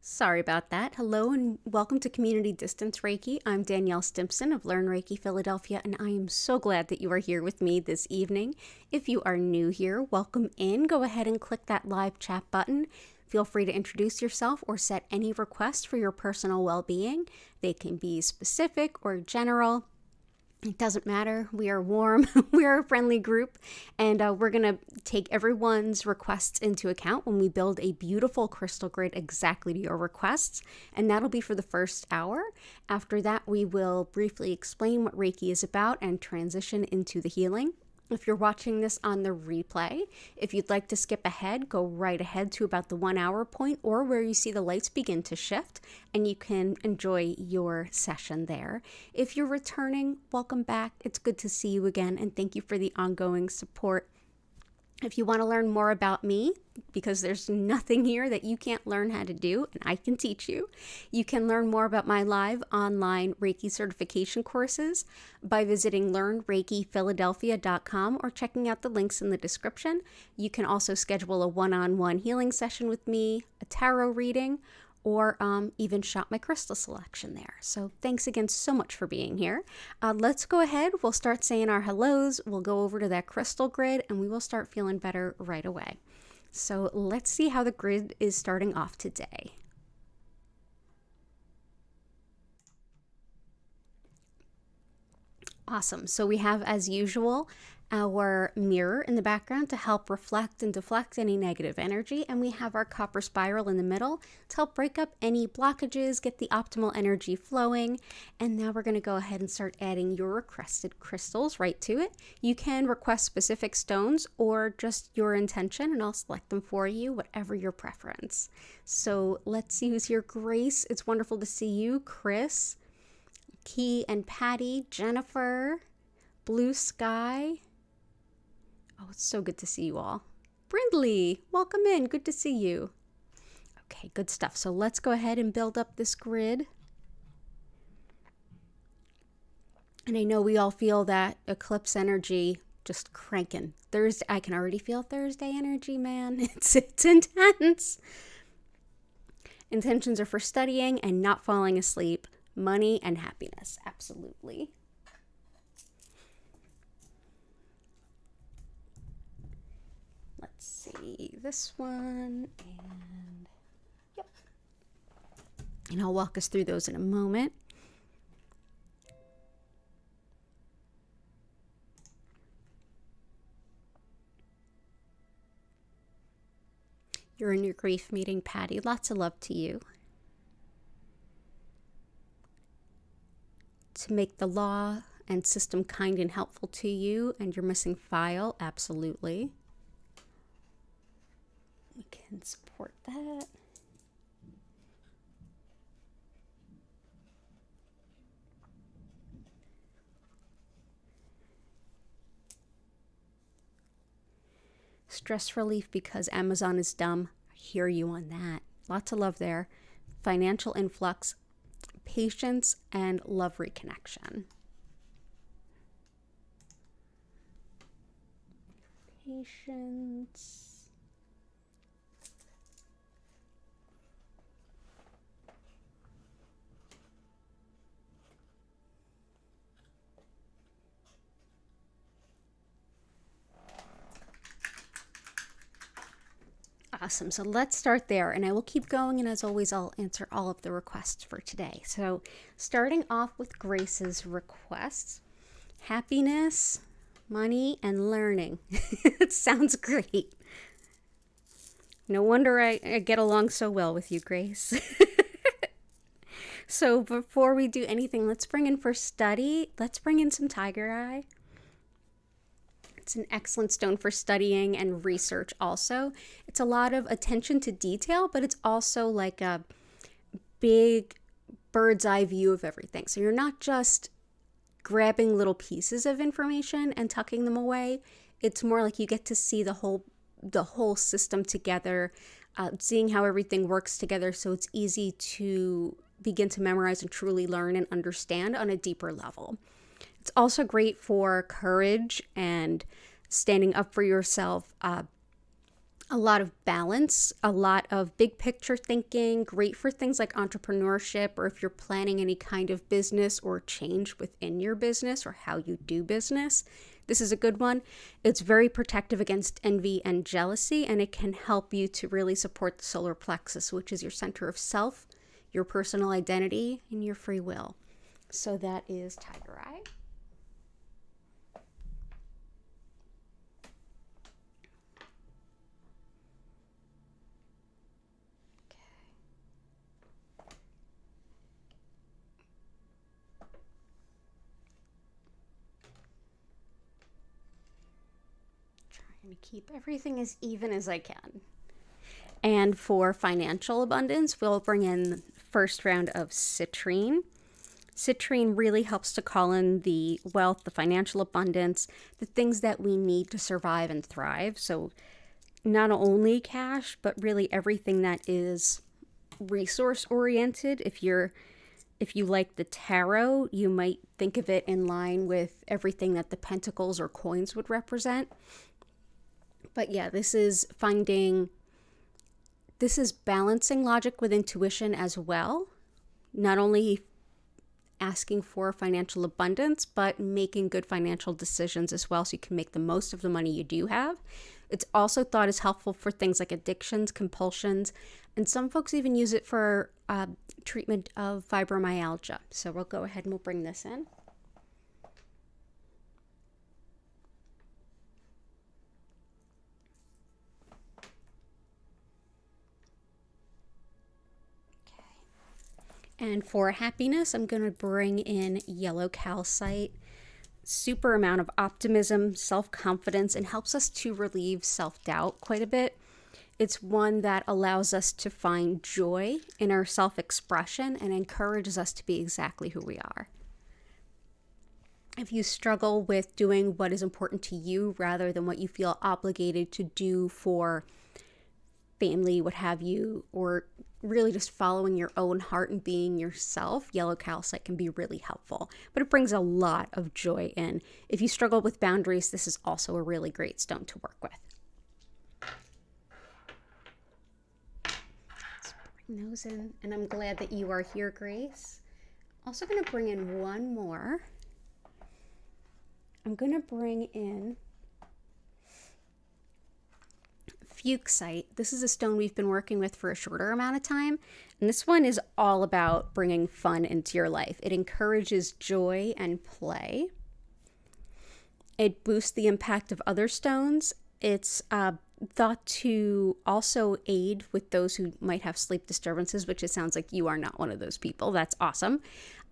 Sorry about that. Hello and welcome to Community Distance Reiki. I'm Danielle Stimpson of Learn Reiki Philadelphia, and I am so glad that you are here with me this evening. If you are new here, welcome in. Go ahead and click that live chat button. Feel free to introduce yourself or set any requests for your personal well-being. They can be specific or general. It doesn't matter. We are warm. We are a friendly group, and we're going to take everyone's requests into account when we build a beautiful crystal grid exactly to your requests, and that'll be for the first hour. After that, we will briefly explain what Reiki is about and transition into the healing. If you're watching this on the replay, if you'd like to skip ahead, go right ahead to about the 1 hour point or where you see the lights begin to shift, and you can enjoy your session there. If you're returning, welcome back. It's good to see you again, and thank you for the ongoing support. If you want to learn more about me, because there's nothing here that you can't learn how to do, and I can teach you, you can learn more about my live online Reiki certification courses by visiting learnreikiphiladelphia.com or checking out the links in the description. You can also schedule a one-on-one healing session with me, a tarot reading, or even shop my crystal selection there. So thanks again so much for being here. Let's go ahead. We'll start saying our hellos. We'll go over to that crystal grid, and we will start feeling better right away. So let's see how the grid is starting off today. Awesome. So we have, as usual, our mirror in the background to help reflect and deflect any negative energy, and we have our copper spiral in the middle to help break up any blockages, get the optimal energy flowing. And now we're going to go ahead and start adding your requested crystals right to it. You can request specific stones or just your intention, and I'll select them for you, whatever your preference. So let's see who's here. Grace, it's wonderful to see you. Chris, Key and Patty, Jennifer, Blue Sky. Oh, it's so good to see you all. Brindley, welcome in. Good to see you. Okay, good stuff. So let's go ahead and build up this grid. And I know we all feel that eclipse energy just cranking. Thursday, I can already feel Thursday energy, man. It's intense. Intentions are for studying and not falling asleep, money and happiness. Absolutely. Let's see this one, and yep. And I'll walk us through those in a moment. You're in your grief meeting, Patty. Lots of love to you. To make the law and system kind and helpful to you and your missing file, absolutely. We can support that. Stress relief because Amazon is dumb. I hear you on that. Lots of love there. Financial influx, patience, and love reconnection. Patience. Awesome. So let's start there, and I will keep going, and as always, I'll answer all of the requests for today. So starting off with Grace's requests, happiness, money, and learning. It sounds great. No wonder I get along so well with you, Grace. So before we do anything, let's bring in for study. Let's bring in some Tiger Eye. It's an excellent stone for studying and research also. It's a lot of attention to detail, but it's also like a big bird's eye view of everything. So you're not just grabbing little pieces of information and tucking them away. It's more like you get to see the whole system together, seeing how everything works together, so it's easy to begin to memorize and truly learn and understand on a deeper level. It's also great for courage and standing up for yourself, a lot of balance, a lot of big picture thinking, great for things like entrepreneurship, or if you're planning any kind of business or change within your business or how you do business. This is a good one. It's very protective against envy and jealousy, and it can help you to really support the solar plexus, which is your center of self, your personal identity, and your free will. So that is Tiger Eye. To keep everything as even as I can. And for financial abundance, we'll bring in the first round of citrine. Citrine really helps to call in the wealth, the financial abundance, the things that we need to survive and thrive. So not only cash, but really everything that is resource oriented. If you like the tarot, you might think of it in line with everything that the pentacles or coins would represent. But yeah, this is balancing logic with intuition as well. Not only asking for financial abundance, but making good financial decisions as well so you can make the most of the money you do have. It's also thought is helpful for things like addictions, compulsions, and some folks even use it for treatment of fibromyalgia. So we'll go ahead and we'll bring this in. And for happiness, I'm going to bring in yellow calcite. Super amount of optimism, self-confidence, and helps us to relieve self-doubt quite a bit. It's one that allows us to find joy in our self-expression and encourages us to be exactly who we are. If you struggle with doing what is important to you rather than what you feel obligated to do for family, what have you, or really just following your own heart and being yourself, yellow calcite can be really helpful. But it brings a lot of joy in. If you struggle with boundaries, this is also a really great stone to work with. Let's bring those in. And I'm glad that you are here, Grace. Also going to bring in one more. I'm going to bring in fuchsite. This is a stone we've been working with for a shorter amount of time, and this one is all about bringing fun into your life. It encourages joy and play. It boosts the impact of other stones. It's thought to also aid with those who might have sleep disturbances, which it sounds like you are not one of those people. That's awesome.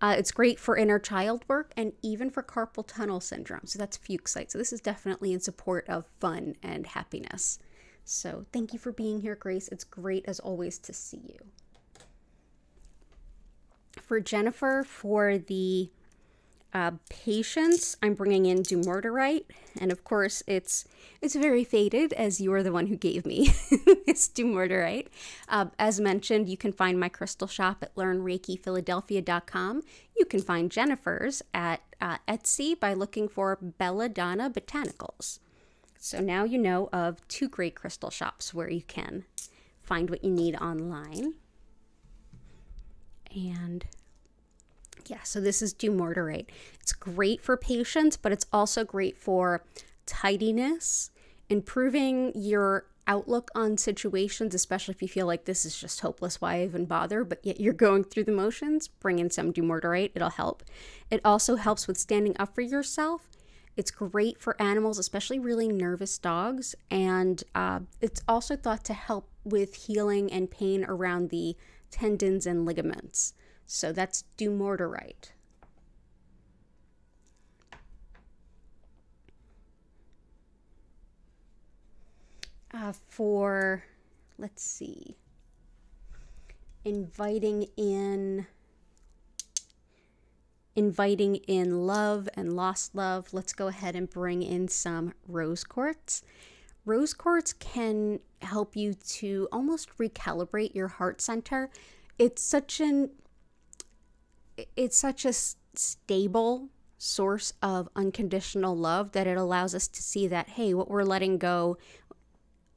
It's great for inner child work and even for carpal tunnel syndrome. So that's fuchsite. So this is definitely in support of fun and happiness. So thank you for being here, Grace. It's great as always to see you. For Jennifer, for the patience, I'm bringing in Dumortierite, and of course it's very faded as you are the one who gave me this Dumortierite. As mentioned, you can find my crystal shop at learnreikiphiladelphia.com. You can find Jennifer's at Etsy by looking for Belladonna Botanicals. So now you know of two great crystal shops where you can find what you need online. And yeah, so this is Dumortierite. It's great for patience, but it's also great for tidiness, improving your outlook on situations, especially if you feel like this is just hopeless, why even bother, but yet you're going through the motions. Bring in some Dumortierite, it'll help. It also helps with standing up for yourself. It's great for animals, especially really nervous dogs, and it's also thought to help with healing and pain around the tendons and ligaments. So that's Dumortierite. For, let's see, inviting in love and lost love, let's go ahead and bring in some rose quartz. Rose quartz can help you to almost recalibrate your heart center. It's such a stable source of unconditional love that it allows us to see that, hey, what we're letting go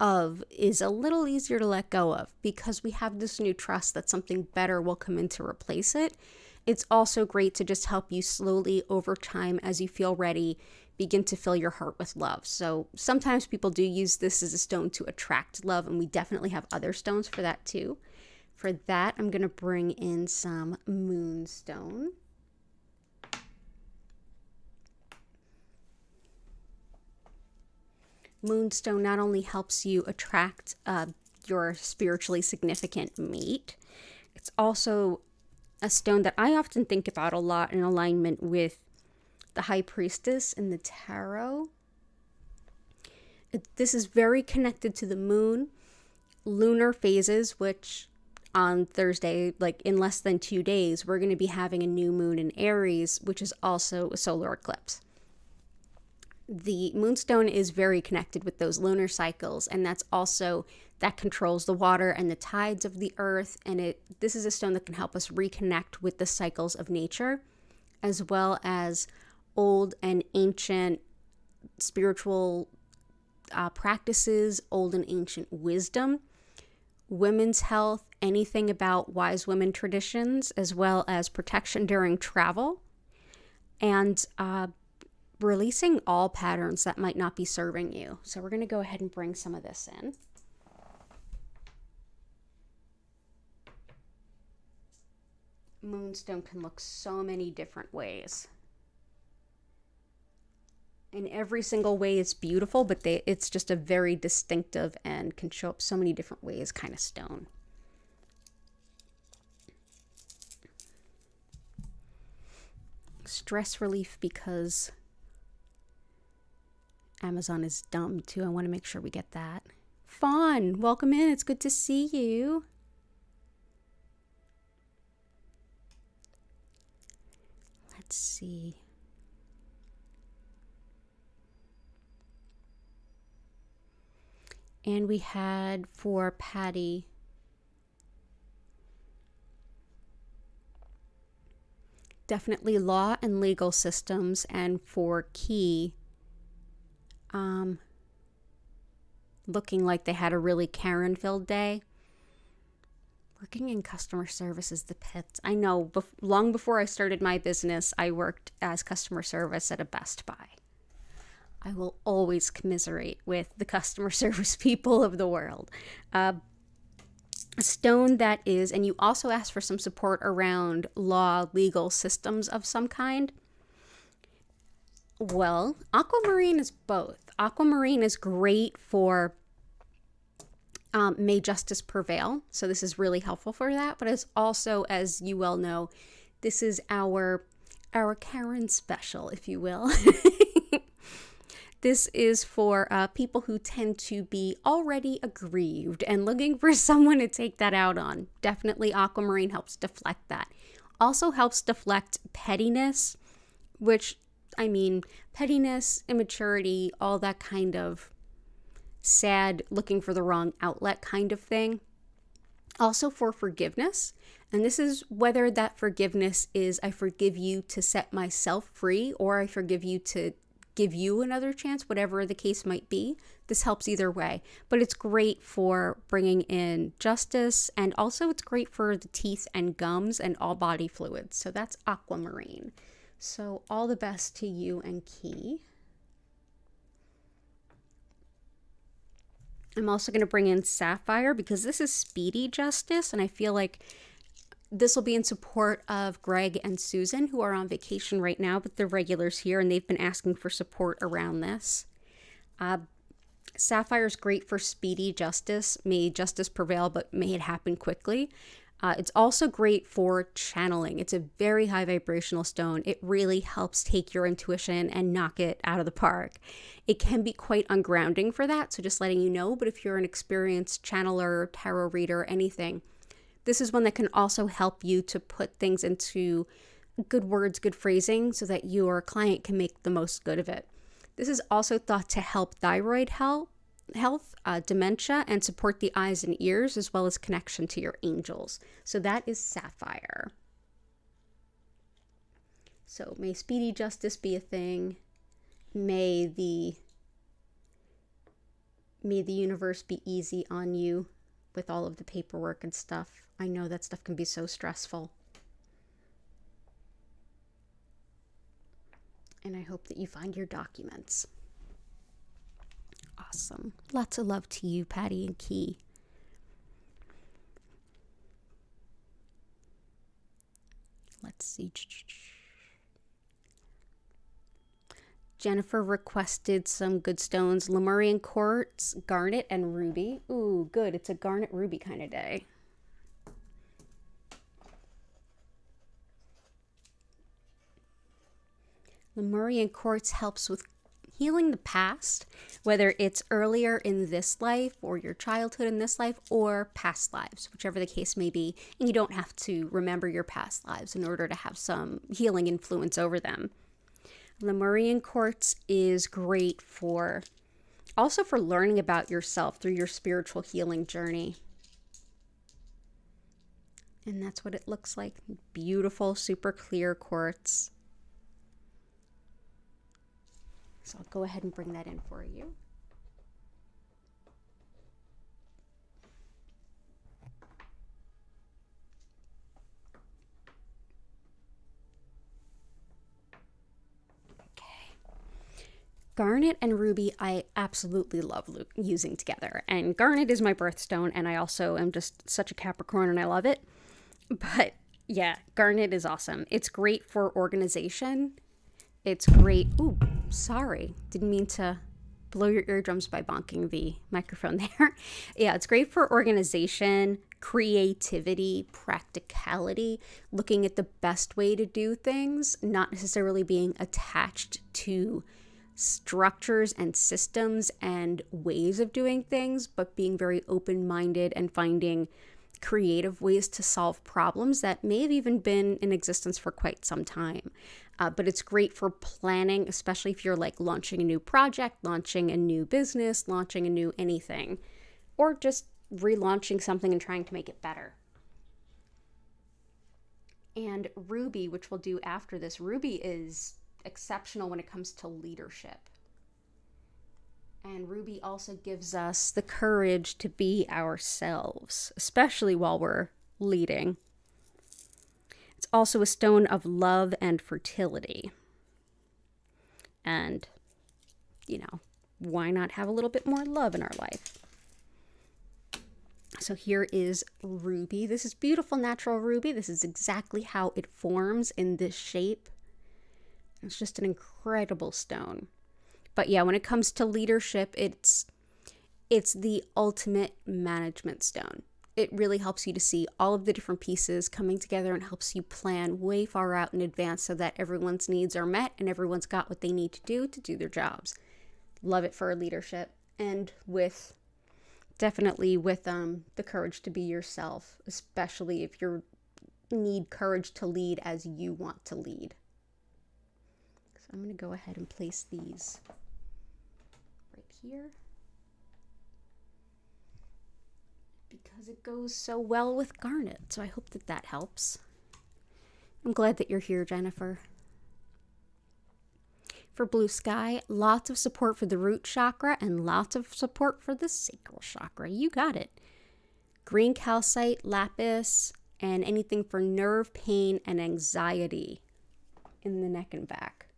of is a little easier to let go of because we have this new trust that something better will come in to replace it. It's also great to just help you slowly over time, as you feel ready, begin to fill your heart with love. So sometimes people do use this as a stone to attract love, and we definitely have other stones for that too. For that, I'm going to bring in some moonstone. Moonstone not only helps you attract your spiritually significant mate, it's also a stone that I often think about a lot in alignment with the High Priestess in the Tarot. This is very connected to the moon, lunar phases, which on Thursday, like in less than 2 days, we're going to be having a new moon in Aries, which is also a solar eclipse. The moonstone is very connected with those lunar cycles, and that controls the water and the tides of the earth. And this is a stone that can help us reconnect with the cycles of nature, as well as old and ancient spiritual practices, old and ancient wisdom, women's health, anything about wise women traditions, as well as protection during travel, and releasing all patterns that might not be serving you. So we're going to go ahead and bring some of this in. Moonstone can look so many different ways. In every single way it's beautiful, but it's just a very distinctive and can show up so many different ways kind of stone. Stress relief because Amazon is dumb too. I want to make sure we get that. Fawn, welcome in. It's good to see you. Let's see. And we had for Patty, definitely law and legal systems, and for Key, looking like they had a really Karen-filled day. Working in customer service is the pits. I know, long before I started my business, I worked as customer service at a Best Buy. I will always commiserate with the customer service people of the world. A stone that is, and you also asked for some support around law, legal systems of some kind. Well, aquamarine is both. Aquamarine is great for may justice prevail. So this is really helpful for that. But it's also, as you well know, this is our Karen special, if you will. This is for people who tend to be already aggrieved and looking for someone to take that out on. Definitely aquamarine helps deflect that. Also helps deflect pettiness, which, I mean, pettiness, immaturity, all that kind of sad, looking for the wrong outlet kind of thing. Also for forgiveness. And this is whether that forgiveness is I forgive you to set myself free, or I forgive you to give you another chance, whatever the case might be. This helps either way, but it's great for bringing in justice, and also it's great for the teeth and gums and all body fluids. So that's aquamarine. So all the best to you and Key. I'm also going to bring in sapphire because this is speedy justice, and I feel like this will be in support of Greg and Susan, who are on vacation right now, but they're regulars here, and they've been asking for support around this. Sapphire is great for speedy justice. May justice prevail, but may it happen quickly. It's also great for channeling. It's a very high vibrational stone. It really helps take your intuition and knock it out of the park. It can be quite ungrounding for that, so just letting you know, but if you're an experienced channeler, tarot reader, anything, this is one that can also help you to put things into good words, good phrasing, so that your client can make the most good of it. This is also thought to help thyroid health, dementia, and support the eyes and ears, as well as connection to your angels. So that is sapphire. So may speedy justice be a thing. May the May the universe be easy on you with all of the paperwork and stuff. I know that stuff can be so stressful. And I hope that you find your documents. Awesome. Lots of love to you, Patty and Key. Let's see. Jennifer requested some good stones. Lemurian quartz, garnet, and ruby. Ooh, good. It's a garnet ruby kind of day. Lemurian quartz helps with healing the past, whether it's earlier in this life or your childhood in this life or past lives, whichever the case may be. And you don't have to remember your past lives in order to have some healing influence over them. Lemurian quartz is great for also for learning about yourself through your spiritual healing journey. And that's what it looks like. Beautiful, super clear quartz. So I'll go ahead and bring that in for you. Garnet and ruby, I absolutely love using together. And garnet is my birthstone, and I also am just such a Capricorn, and I love it. But yeah, garnet is awesome. It's great for organization. It's great. Ooh, sorry. Didn't mean to blow your eardrums by bonking the microphone there. Yeah, it's great for organization, creativity, practicality, looking at the best way to do things, not necessarily being attached to structures and systems and ways of doing things, but being very open-minded and finding creative ways to solve problems that may have even been in existence for quite some time. But it's great for planning, especially if you're like launching a new project, launching a new business, launching a new anything, or just relaunching something and trying to make it better. And ruby, which we'll do after this, ruby is exceptional when it comes to leadership. And ruby also gives us the courage to be ourselves, especially while we're leading. It's also a stone of love and fertility. And, you know, why not have a little bit more love in our life? So here is ruby. This is beautiful natural ruby. This is exactly how it forms in this shape. It's just an incredible stone. But yeah, when it comes to leadership, it's the ultimate management stone. It really helps you to see all of the different pieces coming together and helps you plan way far out in advance so that everyone's needs are met and everyone's got what they need to do their jobs. Love it for leadership, and definitely with the courage to be yourself, especially if you need courage to lead as you want to lead. So I'm going to go ahead and place these right here because it goes so well with garnet. So I hope that that helps. I'm glad that you're here, Jennifer. For blue sky, lots of support for the root chakra and lots of support for the sacral chakra. You got it. Green calcite, lapis, and anything for nerve pain and anxiety in the neck and back.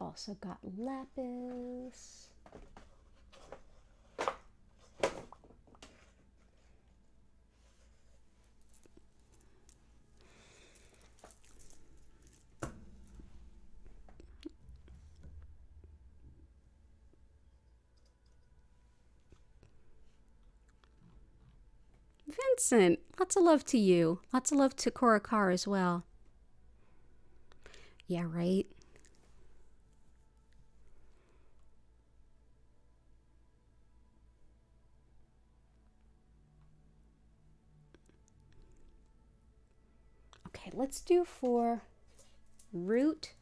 Also got lapis. Vincent, lots of love to you. Lots of love to Cora Carr as well. Yeah, right? Okay, let's do for root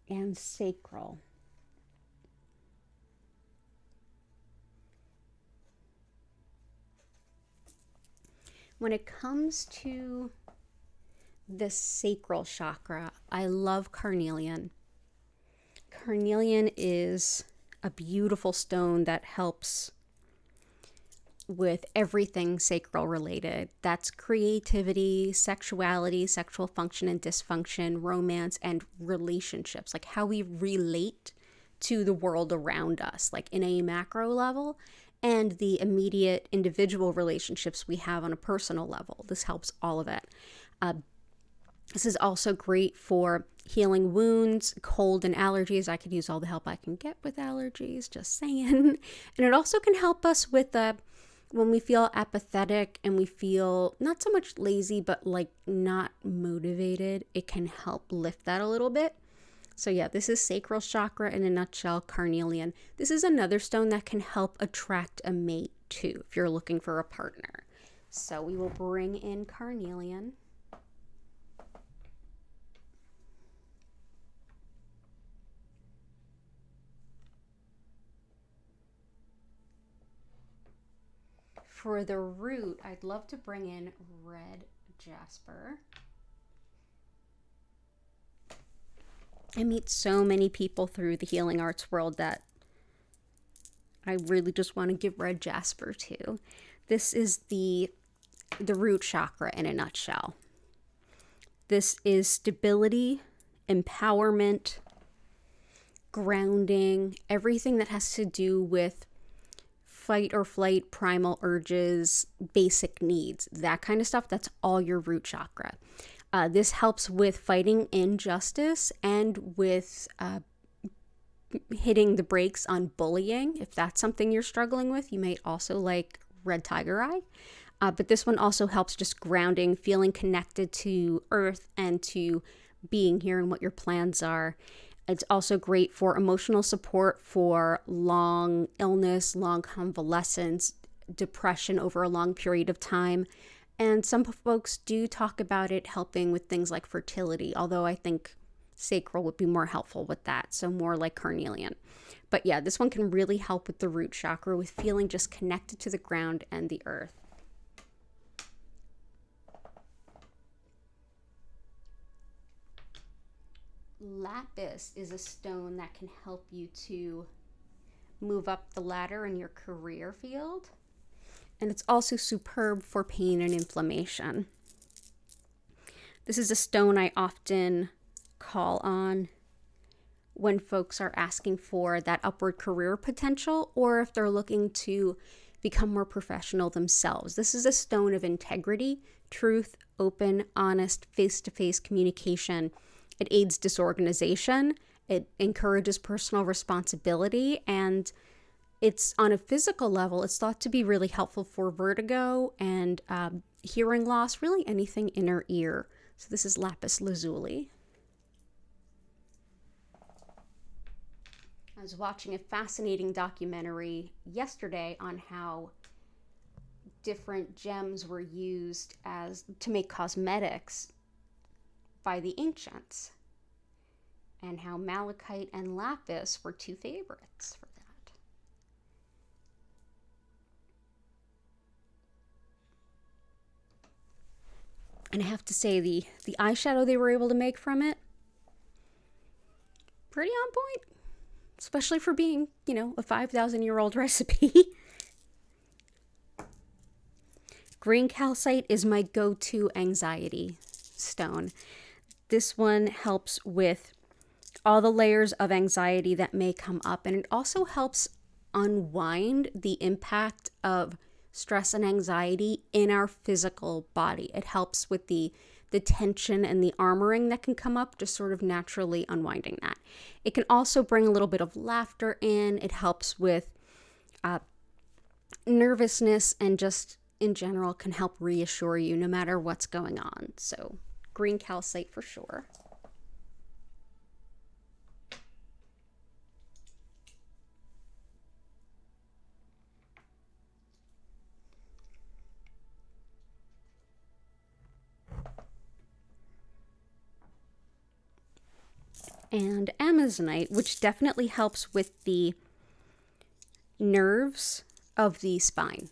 and sacral. When it comes to the sacral chakra. I love carnelian. Carnelian is a beautiful stone that helps with everything sacral related. That's creativity, sexuality, sexual function and dysfunction, romance, and relationships, like how we relate to the world around us, like in a macro level, and the immediate individual relationships we have on a personal level. This helps all of it. This is also great for healing wounds, cold, and allergies. I could use all the help I can get with allergies, just saying. And it also can help us with when we feel apathetic and we feel not so much lazy, but like not motivated. It can help lift that a little bit. So yeah, this is sacral chakra in a nutshell, carnelian. This is another stone that can help attract a mate too, if you're looking for a partner. So we will bring in carnelian. For the root, I'd love to bring in red jasper. I meet so many people through the healing arts world that I really just want to give red jasper to. This is the root chakra in a nutshell. This is stability, empowerment, grounding, everything that has to do with fight or flight, primal urges, basic needs, that kind of stuff. That's all your root chakra. This helps with fighting injustice and with hitting the brakes on bullying. If that's something you're struggling with, you may also like red tiger eye. But this one also helps just grounding, feeling connected to earth and to being here and what your plans are. It's also great for emotional support for long illness, long convalescence, depression over a long period of time. And some folks do talk about it helping with things like fertility, although I think sacral would be more helpful with that. So more like carnelian. But yeah, this one can really help with the root chakra, with feeling just connected to the ground and the earth. Lapis is a stone that can help you to move up the ladder in your career field. And it's also superb for pain and inflammation. This is a stone I often call on when folks are asking for that upward career potential, or if they're looking to become more professional themselves. This is a stone of integrity, truth, open, honest, face-to-face communication. It aids disorganization, it encourages personal responsibility, and it's on a physical level, it's thought to be really helpful for vertigo and hearing loss, really anything inner ear. So this is Lapis Lazuli. I was watching a fascinating documentary yesterday on how different gems were used to make cosmetics by the ancients, and how malachite and lapis were two favorites for that. And I have to say, the eyeshadow they were able to make from it, pretty on point, especially for being, a 5,000-year-old recipe. Green calcite is my go-to anxiety stone. This one helps with all the layers of anxiety that may come up, and it also helps unwind the impact of stress and anxiety in our physical body. It helps with the tension and the armoring that can come up, just sort of naturally unwinding that. It can also bring a little bit of laughter in. It helps with nervousness, and just in general can help reassure you no matter what's going on. So green calcite for sure. And amazonite, which definitely helps with the nerves of the spine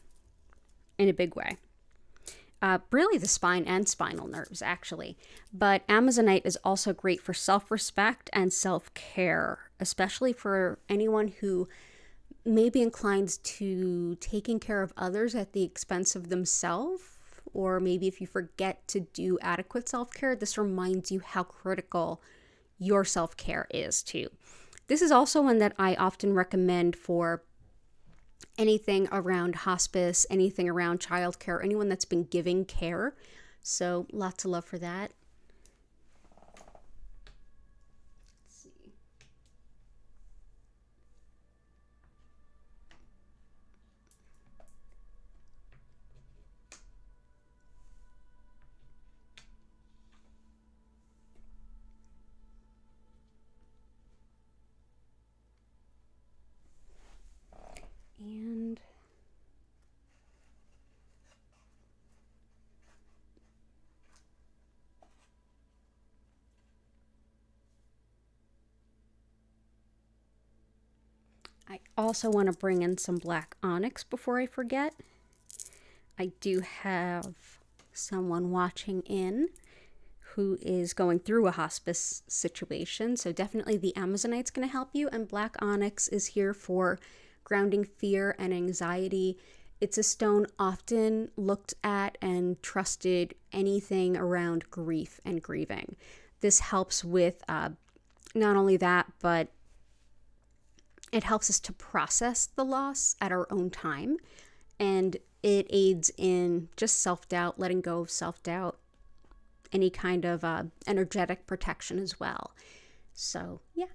in a big way. really the spine and spinal nerves, actually. But Amazonite is also great for self-respect and self-care, especially for anyone who may be inclined to taking care of others at the expense of themselves. Or maybe if you forget to do adequate self-care, this reminds you how critical your self-care is too. This is also one that I often recommend for anything around hospice, anything around childcare, anyone that's been giving care. So lots of love for that. Let's see. And I also want to bring in some black onyx before I forget. I do have someone watching in who is going through a hospice situation, so definitely the Amazonite's going to help you, and black onyx is here for grounding fear and anxiety. It's a stone often looked at and trusted anything around grief and grieving. This helps with not only that, but it helps us to process the loss at our own time, and it aids in just self-doubt, letting go of self-doubt, any kind of energetic protection as well. So, yeah.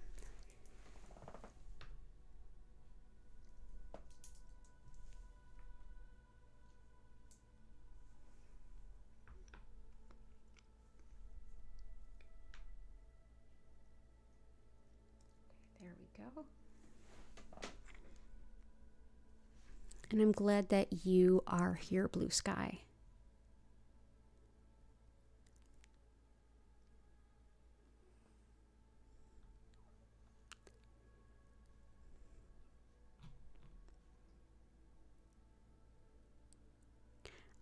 There we go. And I'm glad that you are here, Blue Sky.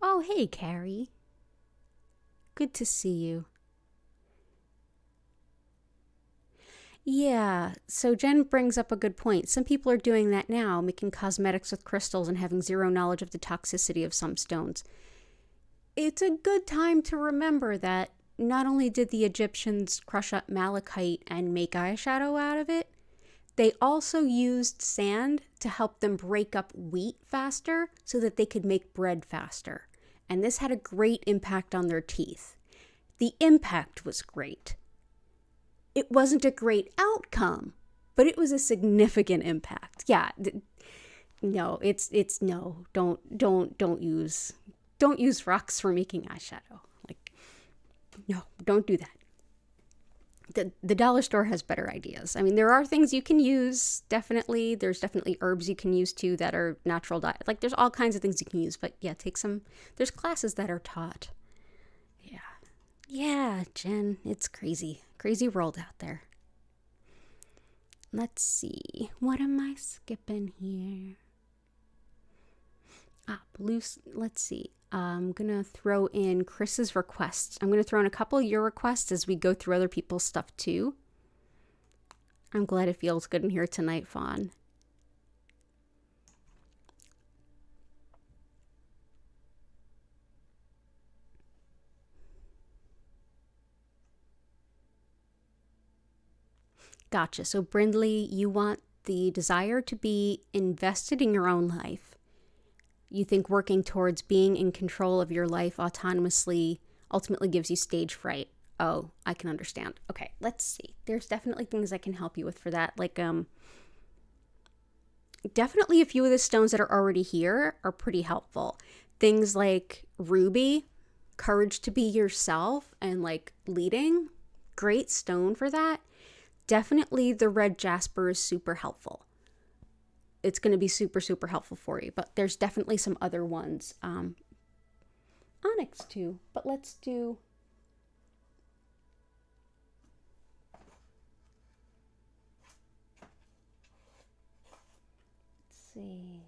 Oh, hey, Carrie. Good to see you. Yeah, so Jen brings up a good point. Some people are doing that now, making cosmetics with crystals and having zero knowledge of the toxicity of some stones. It's a good time to remember that not only did the Egyptians crush up malachite and make eyeshadow out of it, they also used sand to help them break up wheat faster so that they could make bread faster. And this had a great impact on their teeth. The impact was great. It wasn't a great outcome, but it was a significant impact. Yeah, no, it's no. Don't use rocks for making eyeshadow. Like, no, don't do that. The dollar store has better ideas. I mean, there are things you can use, definitely. There's definitely herbs you can use too that are natural diet. Like, there's all kinds of things you can use, but yeah, there's classes that are taught. Yeah, Jen, it's crazy. Crazy world out there. Let's see. What am I skipping here? Let's see. I'm going to throw in Chris's requests. I'm going to throw in a couple of your requests as we go through other people's stuff too. I'm glad it feels good in here tonight, Fawn. Gotcha. So, Brindley, you want the desire to be invested in your own life. You think working towards being in control of your life autonomously ultimately gives you stage fright. Oh, I can understand. Okay, let's see. There's definitely things I can help you with for that. Like, definitely a few of the stones that are already here are pretty helpful. Things like ruby, courage to be yourself, and like leading, great stone for that. Definitely the red jasper is super helpful. It's going to be super, super helpful for you. But there's definitely some other ones. Onyx too. But let's do... Let's see.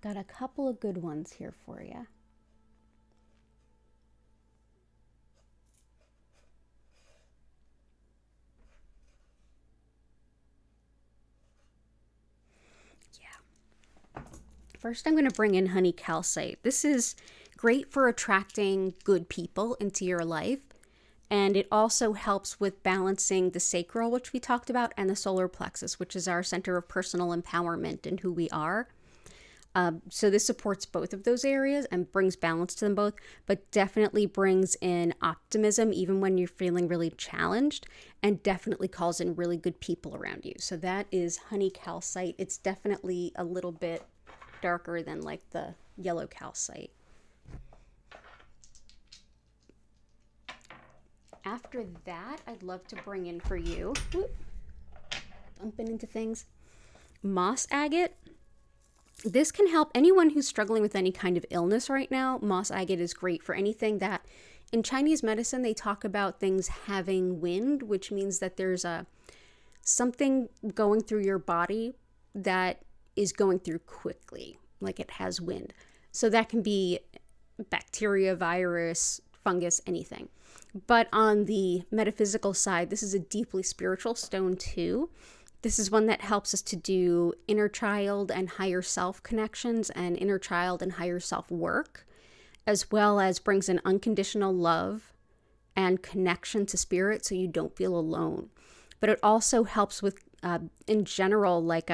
Got a couple of good ones here for you. Yeah. First, I'm going to bring in honey calcite. This is great for attracting good people into your life. And it also helps with balancing the sacral, which we talked about, and the solar plexus, which is our center of personal empowerment and who we are. So this supports both of those areas and brings balance to them both, but definitely brings in optimism even when you're feeling really challenged, and definitely calls in really good people around you. So that is honey calcite. It's definitely a little bit darker than like the yellow calcite. After that, I'd love to bring in for you, bumping into things, moss agate. This can help anyone who's struggling with any kind of illness right now. Moss agate is great for anything that, in Chinese medicine, they talk about things having wind, which means that there's something going through your body that is going through quickly, like it has wind. So that can be bacteria, virus, fungus, anything. But on the metaphysical side, this is a deeply spiritual stone too. This is one that helps us to do inner child and higher self connections and inner child and higher self work, as well as brings in unconditional love and connection to spirit so you don't feel alone. But it also helps with, in general, like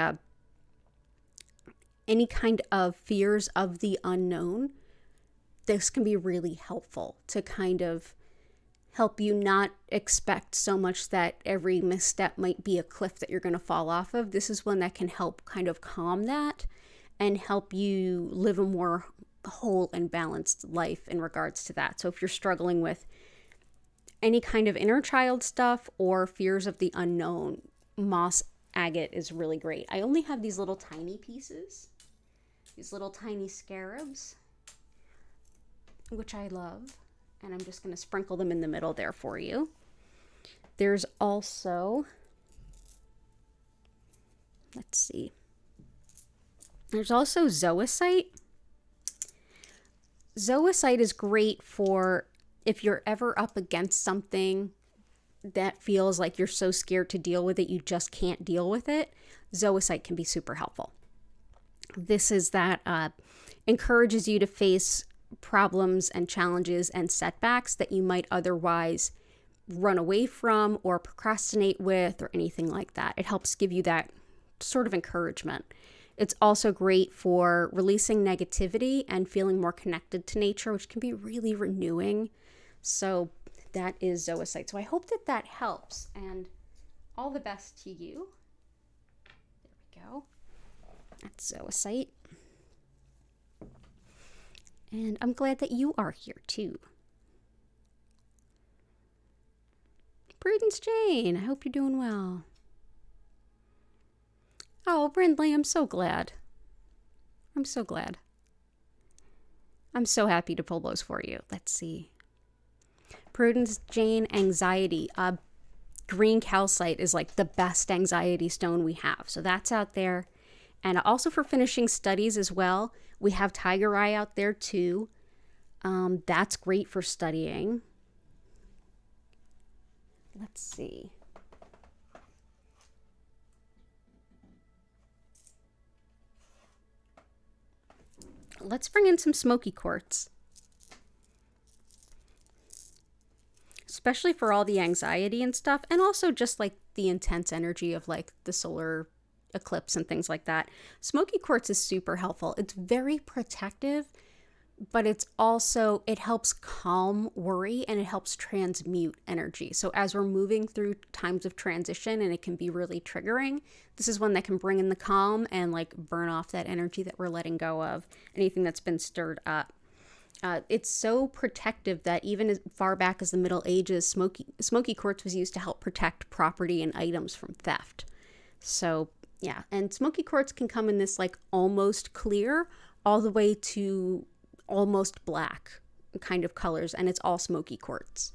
any kind of fears of the unknown. This can be really helpful to kind of help you not expect so much that every misstep might be a cliff that you're going to fall off of. This is one that can help kind of calm that and help you live a more whole and balanced life in regards to that. So if you're struggling with any kind of inner child stuff or fears of the unknown, moss agate is really great. I only have these little tiny pieces, these little tiny scarabs, which I love. And I'm just going to sprinkle them in the middle there for you. There's also, let's see. There's also zoisite. Zoisite is great for if you're ever up against something that feels like you're so scared to deal with it, you just can't deal with it. Zoisite can be super helpful. This is that encourages you to face problems and challenges and setbacks that you might otherwise run away from or procrastinate with or anything like that. It helps give you that sort of encouragement. It's also great for releasing negativity and feeling more connected to nature, which can be really renewing. So that is zoisite. So I hope that that helps, and all the best to you. There we go. That's zoisite. And I'm glad that you are here too. Prudence Jane, I hope you're doing well. Oh, Brindley, I'm so glad. I'm so glad. I'm so happy to pull those for you. Let's see. Prudence Jane, anxiety. Green calcite is like the best anxiety stone we have. So that's out there. And also for finishing studies as well, we have tiger eye out there too. That's great for studying. Let's see. Let's bring in some smoky quartz. Especially for all the anxiety and stuff, and also just like the intense energy of like the solar eclipse and things like that. Smoky quartz is super helpful. It's very protective, but it's also, it helps calm worry and it helps transmute energy. So as we're moving through times of transition and it can be really triggering, this is one that can bring in the calm and like burn off that energy that we're letting go of, anything that's been stirred up. It's so protective that even as far back as the Middle Ages, smoky quartz was used to help protect property and items from theft. So yeah, and smoky quartz can come in this like almost clear all the way to almost black kind of colors, and it's all smoky quartz.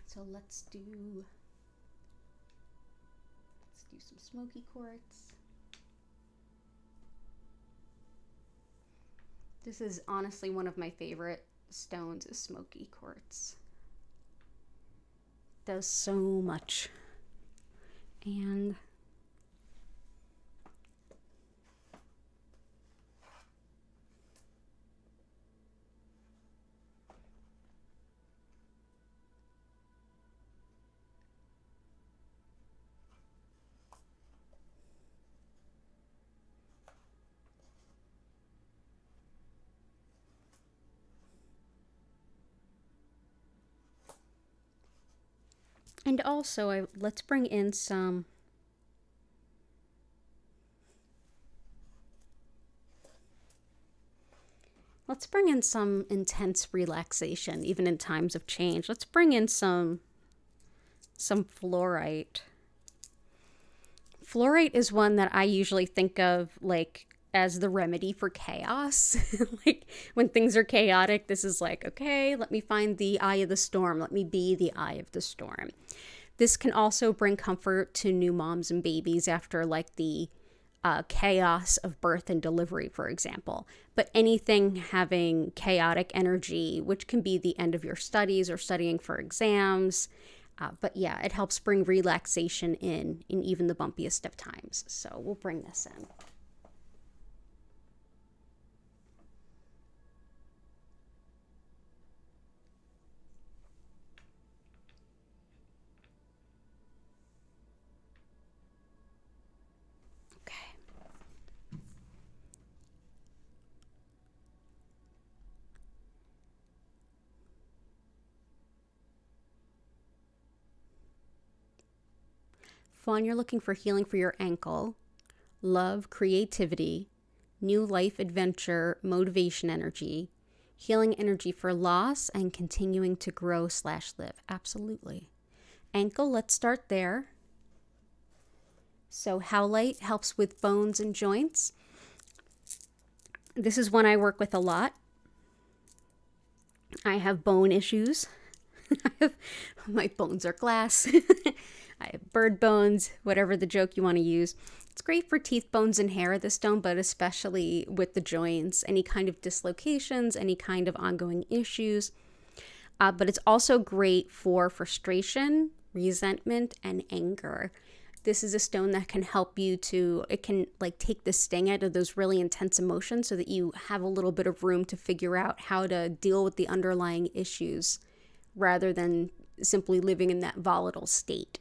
So let's do some smoky quartz. This is honestly one of my favorite stones, is Smoky quartz. Does so much. And also, let's bring in some intense relaxation, even in times of change. Let's bring in some fluorite. Fluorite is one that I usually think of like as the remedy for chaos. Like when things are chaotic, this is like, okay, let me find the eye of the storm. Let me be the eye of the storm. This can also bring comfort to new moms and babies after like the chaos of birth and delivery, for example. But anything having chaotic energy, which can be the end of your studies or studying for exams. But yeah, it helps bring relaxation in even the bumpiest of times. So we'll bring this in. Fawn, you're looking for healing for your ankle, love, creativity, new life adventure, motivation energy, healing energy for loss, and continuing to grow/live. Absolutely. Ankle, let's start there. So howlite helps with bones and joints. This is one I work with a lot. I have bone issues. My bones are glass. I have bird bones, whatever the joke you want to use. It's great for teeth, bones, and hair, this stone, but especially with the joints, any kind of dislocations, any kind of ongoing issues. But it's also great for frustration, resentment, and anger. This is a stone that can help you it can like take the sting out of those really intense emotions so that you have a little bit of room to figure out how to deal with the underlying issues rather than simply living in that volatile state.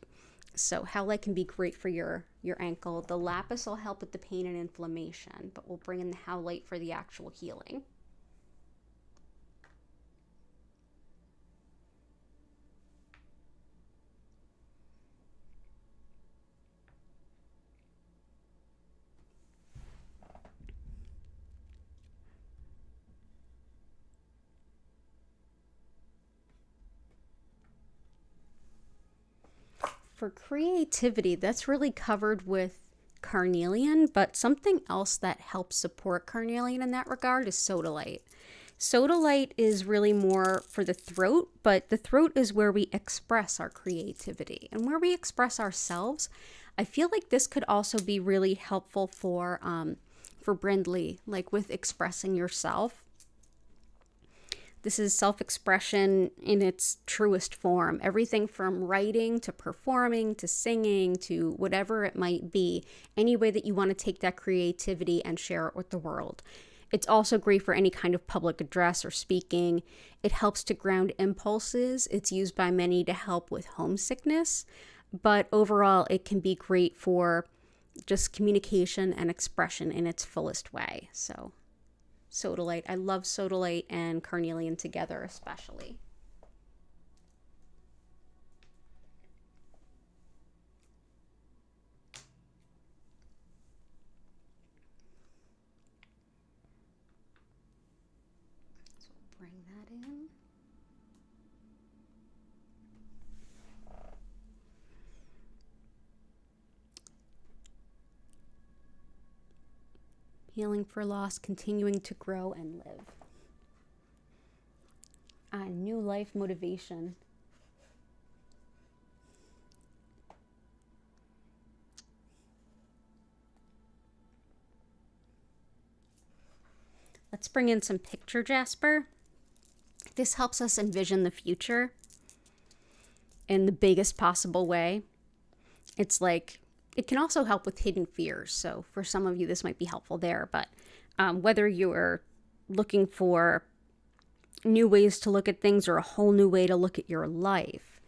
So howlite can be great for your ankle. The lapis will help with the pain and inflammation, but we'll bring in the howlite for the actual healing. For creativity, that's really covered with carnelian, but something else that helps support carnelian in that regard is sodalite. Sodalite is really more for the throat, but the throat is where we express our creativity and where we express ourselves. I feel like this could also be really helpful for Brindley, like with expressing yourself. This is self-expression in its truest form. Everything from writing to performing to singing to whatever it might be. Any way that you want to take that creativity and share it with the world. It's also great for any kind of public address or speaking. It helps to ground impulses. It's used by many to help with homesickness. But overall, it can be great for just communication and expression in its fullest way. So sodalite. I love sodalite and carnelian together especially. So bring that in. Healing for loss, continuing to grow and live. New life motivation. Let's bring in some picture jasper. This helps us envision the future in the biggest possible way. It's like, it can also help with hidden fears. So for some of you, this might be helpful there. But whether you're looking for new ways to look at things or a whole new way to look at your life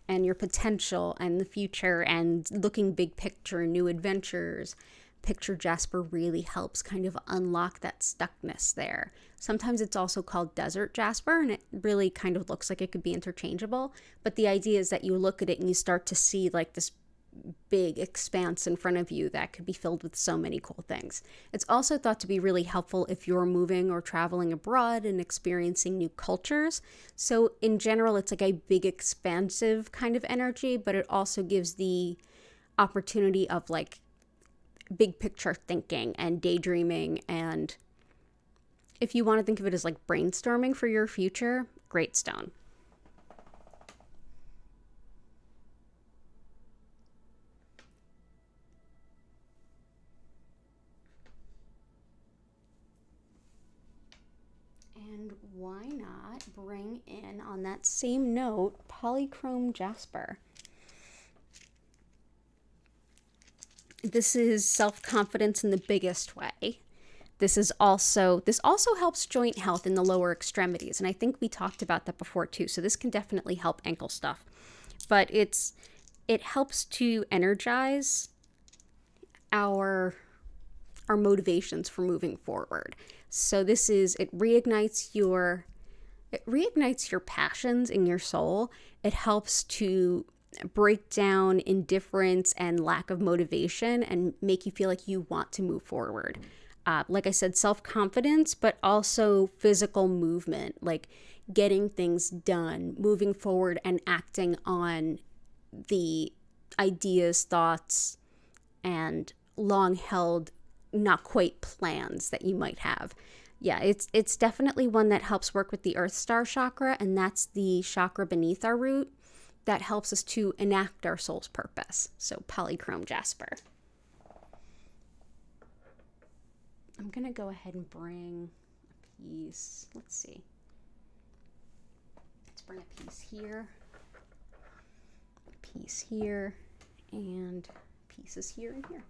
and your potential and the future and looking big picture, new adventures, picture jasper really helps kind of unlock that stuckness there. Sometimes it's also called desert jasper, and it really kind of looks like it could be interchangeable. But the idea is that you look at it and you start to see like this big expanse in front of you that could be filled with so many cool things. It's also thought to be really helpful if you're moving or traveling abroad and experiencing new cultures. So in general, it's like a big expansive kind of energy, but it also gives the opportunity of like big picture thinking and daydreaming. And if you want to think of it as like brainstorming for your future, great stone. And why not bring in, on that same note, polychrome jasper. This is self-confidence in the biggest way. This also helps joint health in the lower extremities. And I think we talked about that before too. So this can definitely help ankle stuff. But it helps to energize our motivations for moving forward. So it reignites your passions in your soul. It helps to break down indifference and lack of motivation and make you feel like you want to move forward. Like I said, self-confidence, but also physical movement, like getting things done, moving forward and acting on the ideas, thoughts, and long-held, not quite plans that you might have. Yeah, it's definitely one that helps work with the Earth Star chakra, and that's the chakra beneath our root that helps us to enact our soul's purpose. So polychrome jasper. I'm going to go ahead and bring a piece. Let's see. Let's bring a piece here, and pieces here and here.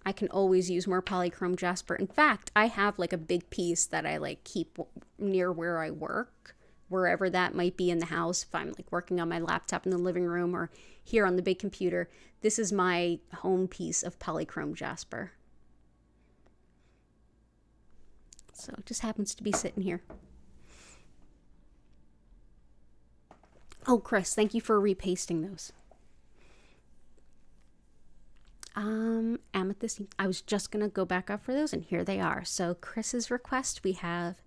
I can always use more polychrome jasper. In fact, I have like a big piece that I like keep near where I work, wherever that might be in the house. If I'm like working on my laptop in the living room or here on the big computer, this is my home piece of polychrome jasper. So it just happens to be sitting here. Oh, Chris, thank you for repasting those. Amethyst, I was just going to go back up for those, and here they are. So Chris's request, we have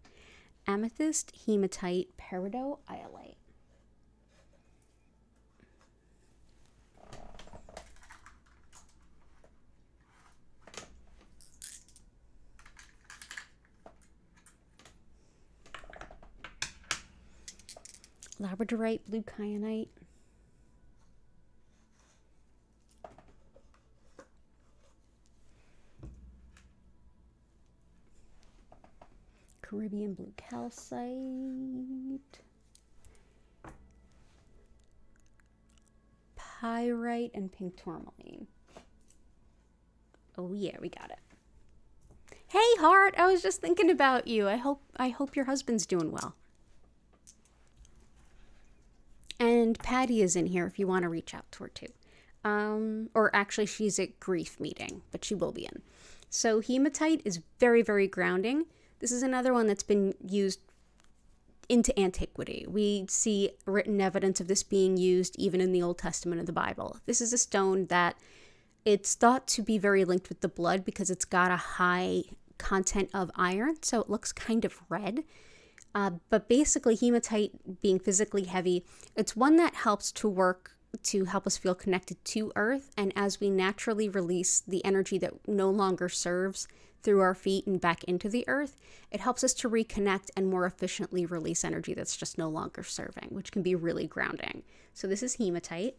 Amethyst, Hematite, Peridot, Iolite. Labradorite, blue kyanite. Caribbean blue calcite. Pyrite and pink tourmaline. Oh yeah, we got it. Hey Heart, I was just thinking about you. I hope your husband's doing well. And Patty is in here if you want to reach out to her too. Or actually she's at grief meeting, but she will be in. So hematite is very, very grounding. This is another one that's been used into antiquity. We see written evidence of this being used even in the Old Testament of the Bible. This is a stone that it's thought to be very linked with the blood because it's got a high content of iron, so it looks kind of red. But basically, hematite being physically heavy, it's one that helps to work to help us feel connected to Earth. And as we naturally release the energy that no longer serves through our feet and back into the Earth, it helps us to reconnect and more efficiently release energy that's just no longer serving, which can be really grounding. So this is hematite.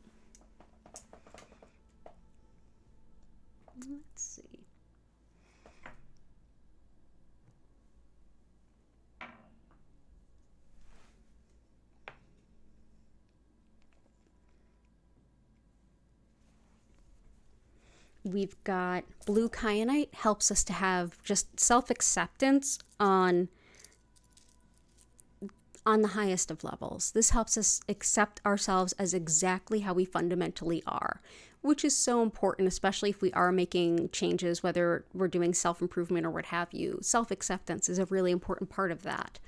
Let's see. We've got blue kyanite, helps us to have just self-acceptance on the highest of levels. This helps us accept ourselves as exactly how we fundamentally are, which is so important, especially if we are making changes, whether we're doing self-improvement or what have you. Self-acceptance is a really important part of that.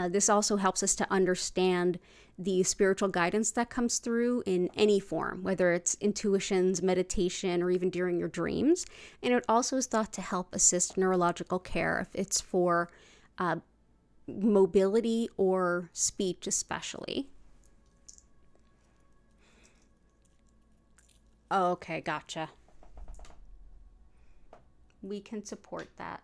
This also helps us to understand the spiritual guidance that comes through in any form, whether it's intuitions, meditation, or even during your dreams. And it also is thought to help assist neurological care if it's for mobility or speech especially. Okay, gotcha. We can support that.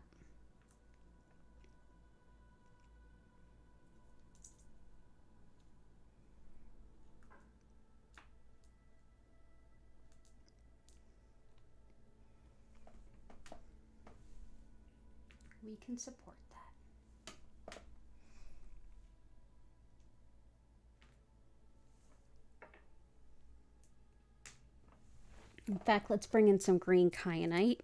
We can support that. In fact, let's bring in some green kyanite.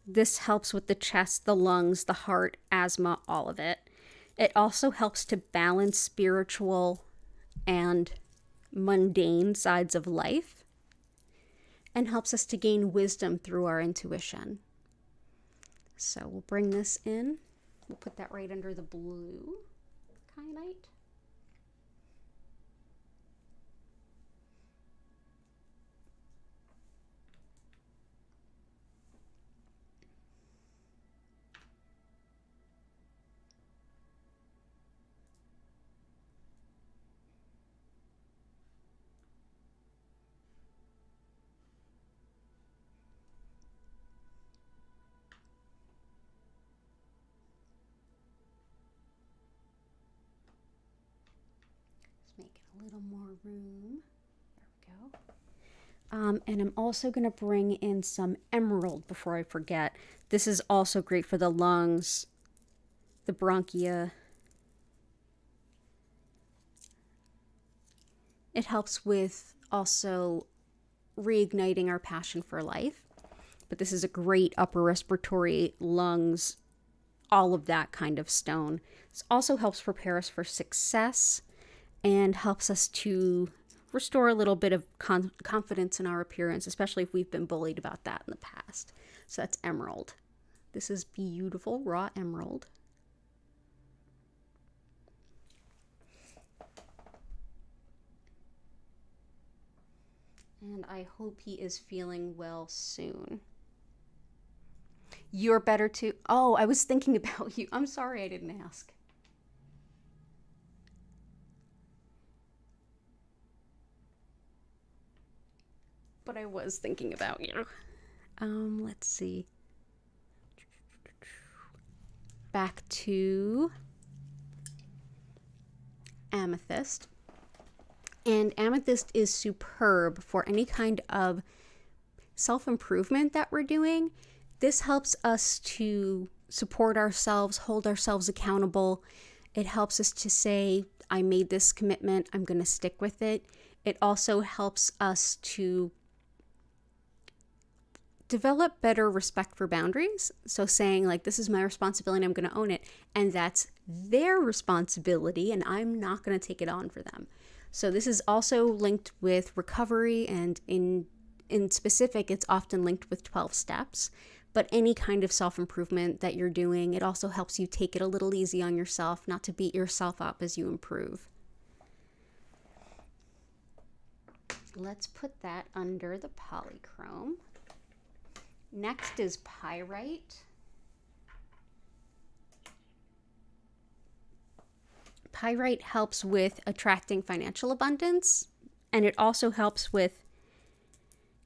This helps with the chest, the lungs, the heart, asthma, all of it. It also helps to balance spiritual and mundane sides of life and helps us to gain wisdom through our intuition. So we'll bring this in. We'll put that right under the blue kyanite. Make it a little more room. There we go. And I'm also going to bring in some emerald before I forget. This is also great for the lungs, the bronchia. It helps with also reigniting our passion for life. But this is a great upper respiratory, lungs, all of that kind of stone. This also helps prepare us for success and helps us to restore a little bit of confidence in our appearance, especially if we've been bullied about that in the past. So that's emerald. This is beautiful raw emerald. And I hope he is feeling well soon. You're better too. Oh, I was thinking about you. I'm sorry I didn't ask. But I was thinking about you. Let's see. Back to Amethyst. And Amethyst is superb for any kind of self-improvement that we're doing. This helps us to support ourselves, hold ourselves accountable. It helps us to say, I made this commitment, I'm going to stick with it. It also helps us to develop better respect for boundaries. So saying like, this is my responsibility, I'm going to own it. And that's their responsibility and I'm not going to take it on for them. So this is also linked with recovery, and in specific, it's often linked with 12 steps. But any kind of self-improvement that you're doing, it also helps you take it a little easy on yourself, not to beat yourself up as you improve. Let's put that under the polychrome. Next is pyrite. Pyrite helps with attracting financial abundance, and it also helps with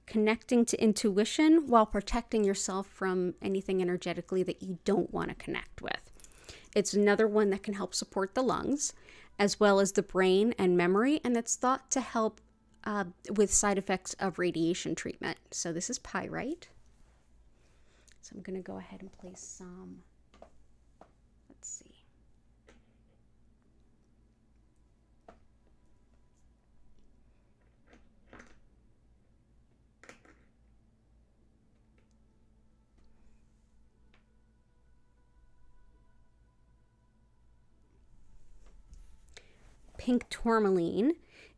connecting to intuition while protecting yourself from anything energetically that you don't want to connect with. It's another one that can help support the lungs, as well as the brain and memory, and it's thought to help with side effects of radiation treatment. So this is pyrite. So I'm going to go ahead and place some, let's see. pink tourmaline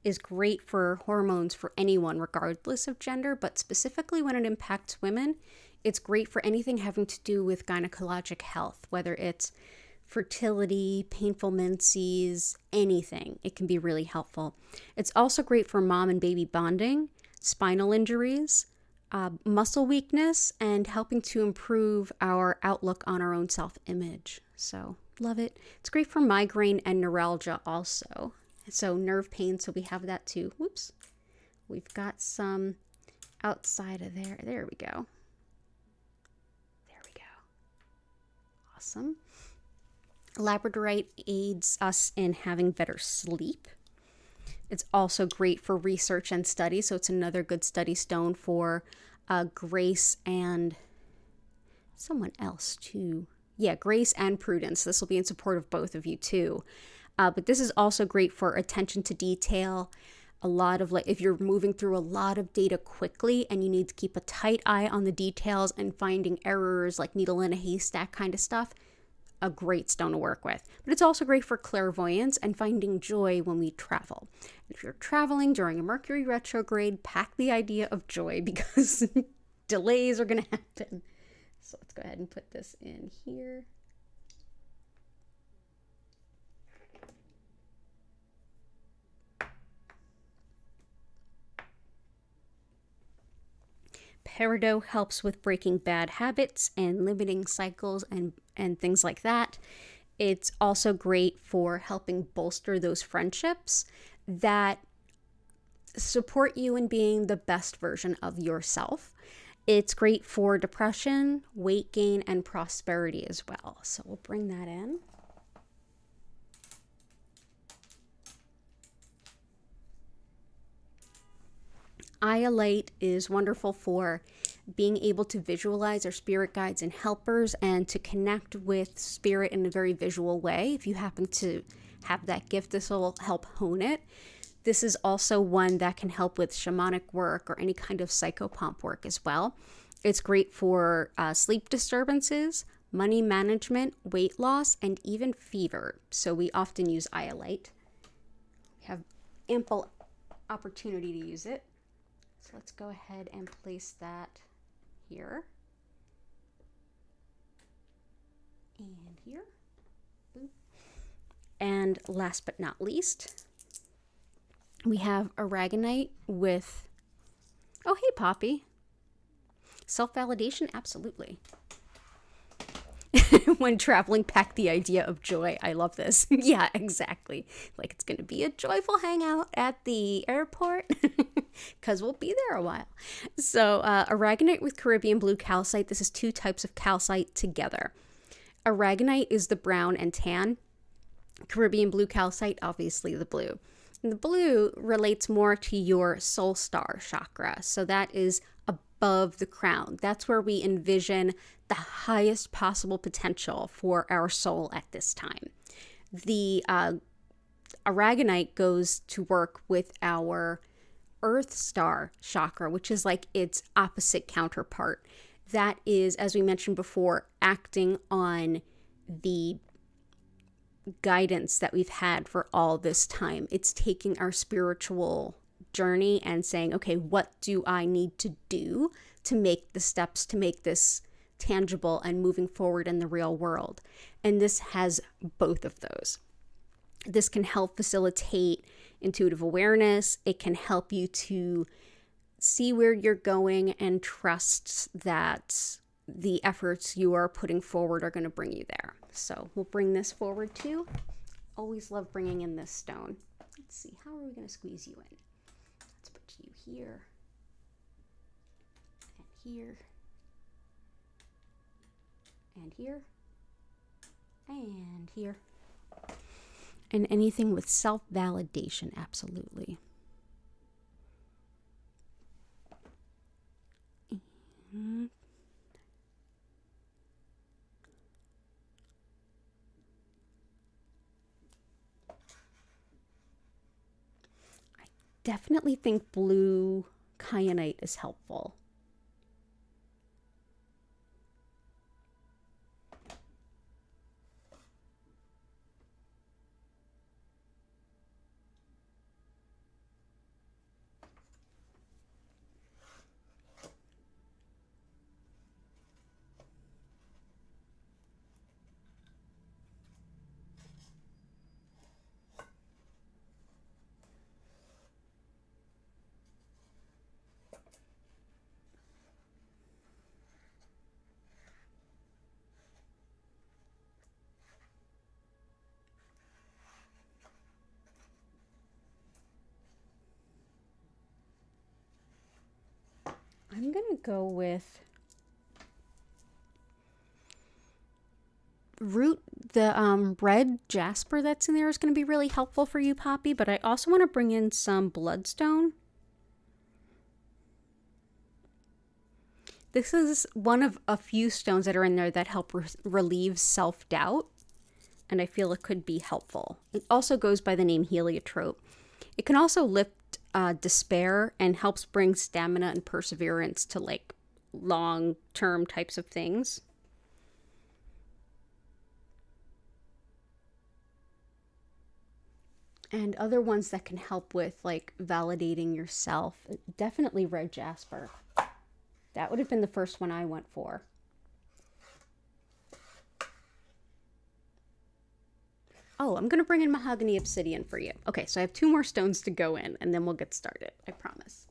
is great for hormones for anyone, regardless of gender, but specifically when it impacts women, it's great for anything having to do with gynecologic health, whether it's fertility, painful menses, anything. It can be really helpful. It's also great for mom and baby bonding, spinal injuries, muscle weakness, and helping to improve our outlook on our own self-image. So love it. It's great for migraine and neuralgia also. So nerve pain, so we have that too. Whoops. We've got some outside of there. There we go. There we go. Awesome. Labradorite aids us in having better sleep. It's also great for research and study, so it's another good study stone for Grace and someone else too. Yeah, Grace and Prudence. This will be in support of both of you too. But this is also great for attention to detail. A lot of, like, if you're moving through a lot of data quickly and you need to keep a tight eye on the details and finding errors like needle in a haystack kind of stuff, a great stone to work with. But it's also great for clairvoyance and finding joy when we travel. If you're traveling during a Mercury retrograde, pack the idea of joy because delays are going to happen. So let's go ahead and put this in here. Peridot helps with breaking bad habits and limiting cycles and things like that. It's also great for helping bolster those friendships that support you in being the best version of yourself. It's great for depression, weight gain, and prosperity as well. So we'll bring that in. Iolite is wonderful for being able to visualize our spirit guides and helpers and to connect with spirit in a very visual way. If you happen to have that gift, this will help hone it. This is also one that can help with shamanic work or any kind of psychopomp work as well. It's great for sleep disturbances, money management, weight loss, and even fever. So we often use Iolite. We have ample opportunity to use it. So let's go ahead and place that here. And here. Boop. And last but not least, we have aragonite with, oh, hey, Poppy. Self-validation, absolutely. When traveling, pack the idea of joy. I love this. Yeah, exactly. Like it's going to be a joyful hangout at the airport because we'll be there a while. So aragonite with Caribbean blue calcite. This is two types of calcite together. Aragonite is the brown and tan. Caribbean blue calcite, obviously the blue. And the blue relates more to your soul star chakra. So that is above the crown. That's where we envision the highest possible potential for our soul at this time. The aragonite goes to work with our earth star chakra, which is like its opposite counterpart. That is, as we mentioned before, acting on the guidance that we've had for all this time. It's taking our spiritual journey and saying, okay, what do I need to do to make the steps to make this tangible and moving forward in the real world? And this has both of those. This can help facilitate intuitive awareness. It can help you to see where you're going and trust that the efforts you are putting forward are going to bring you there. So we'll bring this forward too. Always love bringing in this stone. Let's see, how are we going to squeeze you in? Let's put you here and here and here and here. And anything with self-validation, absolutely. And I definitely think blue kyanite is helpful. I'm going to go with the red jasper that's in there is going to be really helpful for you, Poppy, but I also want to bring in some bloodstone. This is one of a few stones that are in there that help relieve self-doubt, and I feel it could be helpful. It also goes by the name heliotrope. It can also lift despair and helps bring stamina and perseverance to like long-term types of things. And other ones that can help with like validating yourself. Definitely red jasper. That would have been the first one I went for. Oh, I'm going to bring in mahogany obsidian for you. Okay, so I have 2 more stones to go in, and then we'll get started. I promise.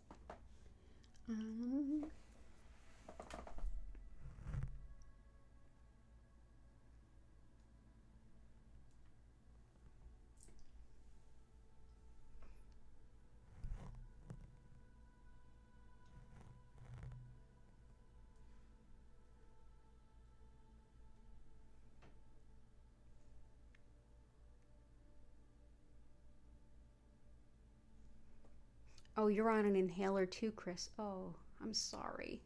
Oh, you're on an inhaler too, Chris. Oh, I'm sorry.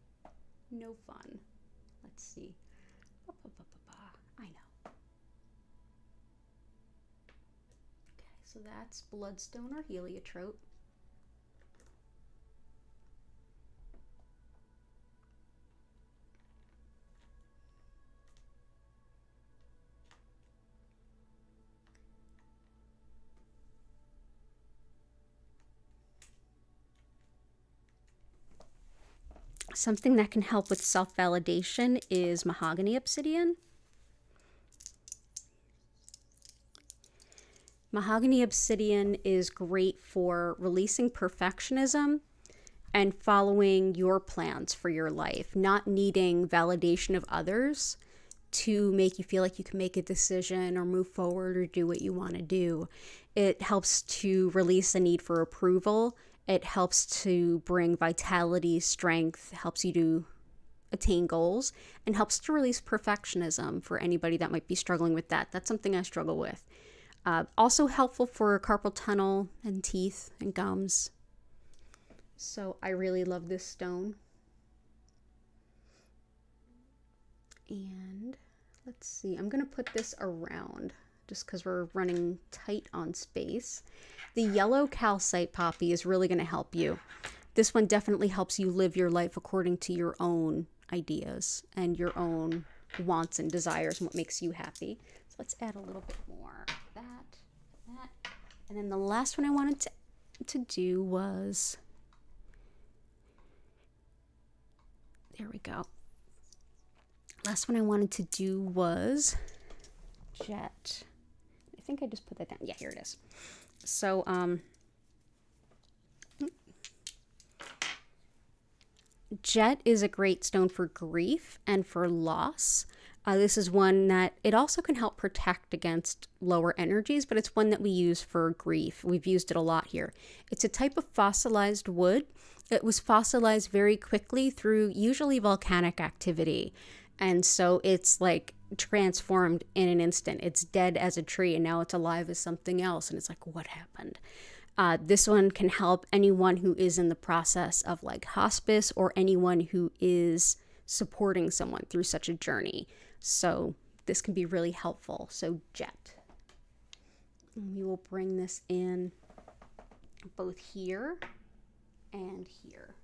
No fun. Let's see. I know. Okay, so that's bloodstone or heliotrope. Something that can help with self-validation is mahogany obsidian. Mahogany obsidian is great for releasing perfectionism and following your plans for your life, not needing validation of others to make you feel like you can make a decision or move forward or do what you want to do. It helps to release the need for approval. It helps to bring vitality, strength, helps you to attain goals, and helps to release perfectionism for anybody that might be struggling with that. That's something I struggle with. Also helpful for carpal tunnel and teeth and gums. So I really love this stone. And let's see, I'm going to put this around just because we're running tight on space. The yellow calcite poppy is really going to help you. This one definitely helps you live your life according to your own ideas and your own wants and desires and what makes you happy. So let's add a little bit more of that. And then the last one I wanted to do was, there we go. Last one I wanted to do was jet. I think I just put that down. Yeah, here it is. So, jet is a great stone for grief and for loss. This is one that it also can help protect against lower energies, but it's one that we use for grief. We've used it a lot here. It's a type of fossilized wood. It was fossilized very quickly through usually volcanic activity. And so it's like transformed in an instant. It's dead as a tree and now it's alive as something else. And it's like, what happened? This one can help anyone who is in the process of like hospice or anyone who is supporting someone through such a journey. So this can be really helpful. So jet. And we will bring this in both here and here.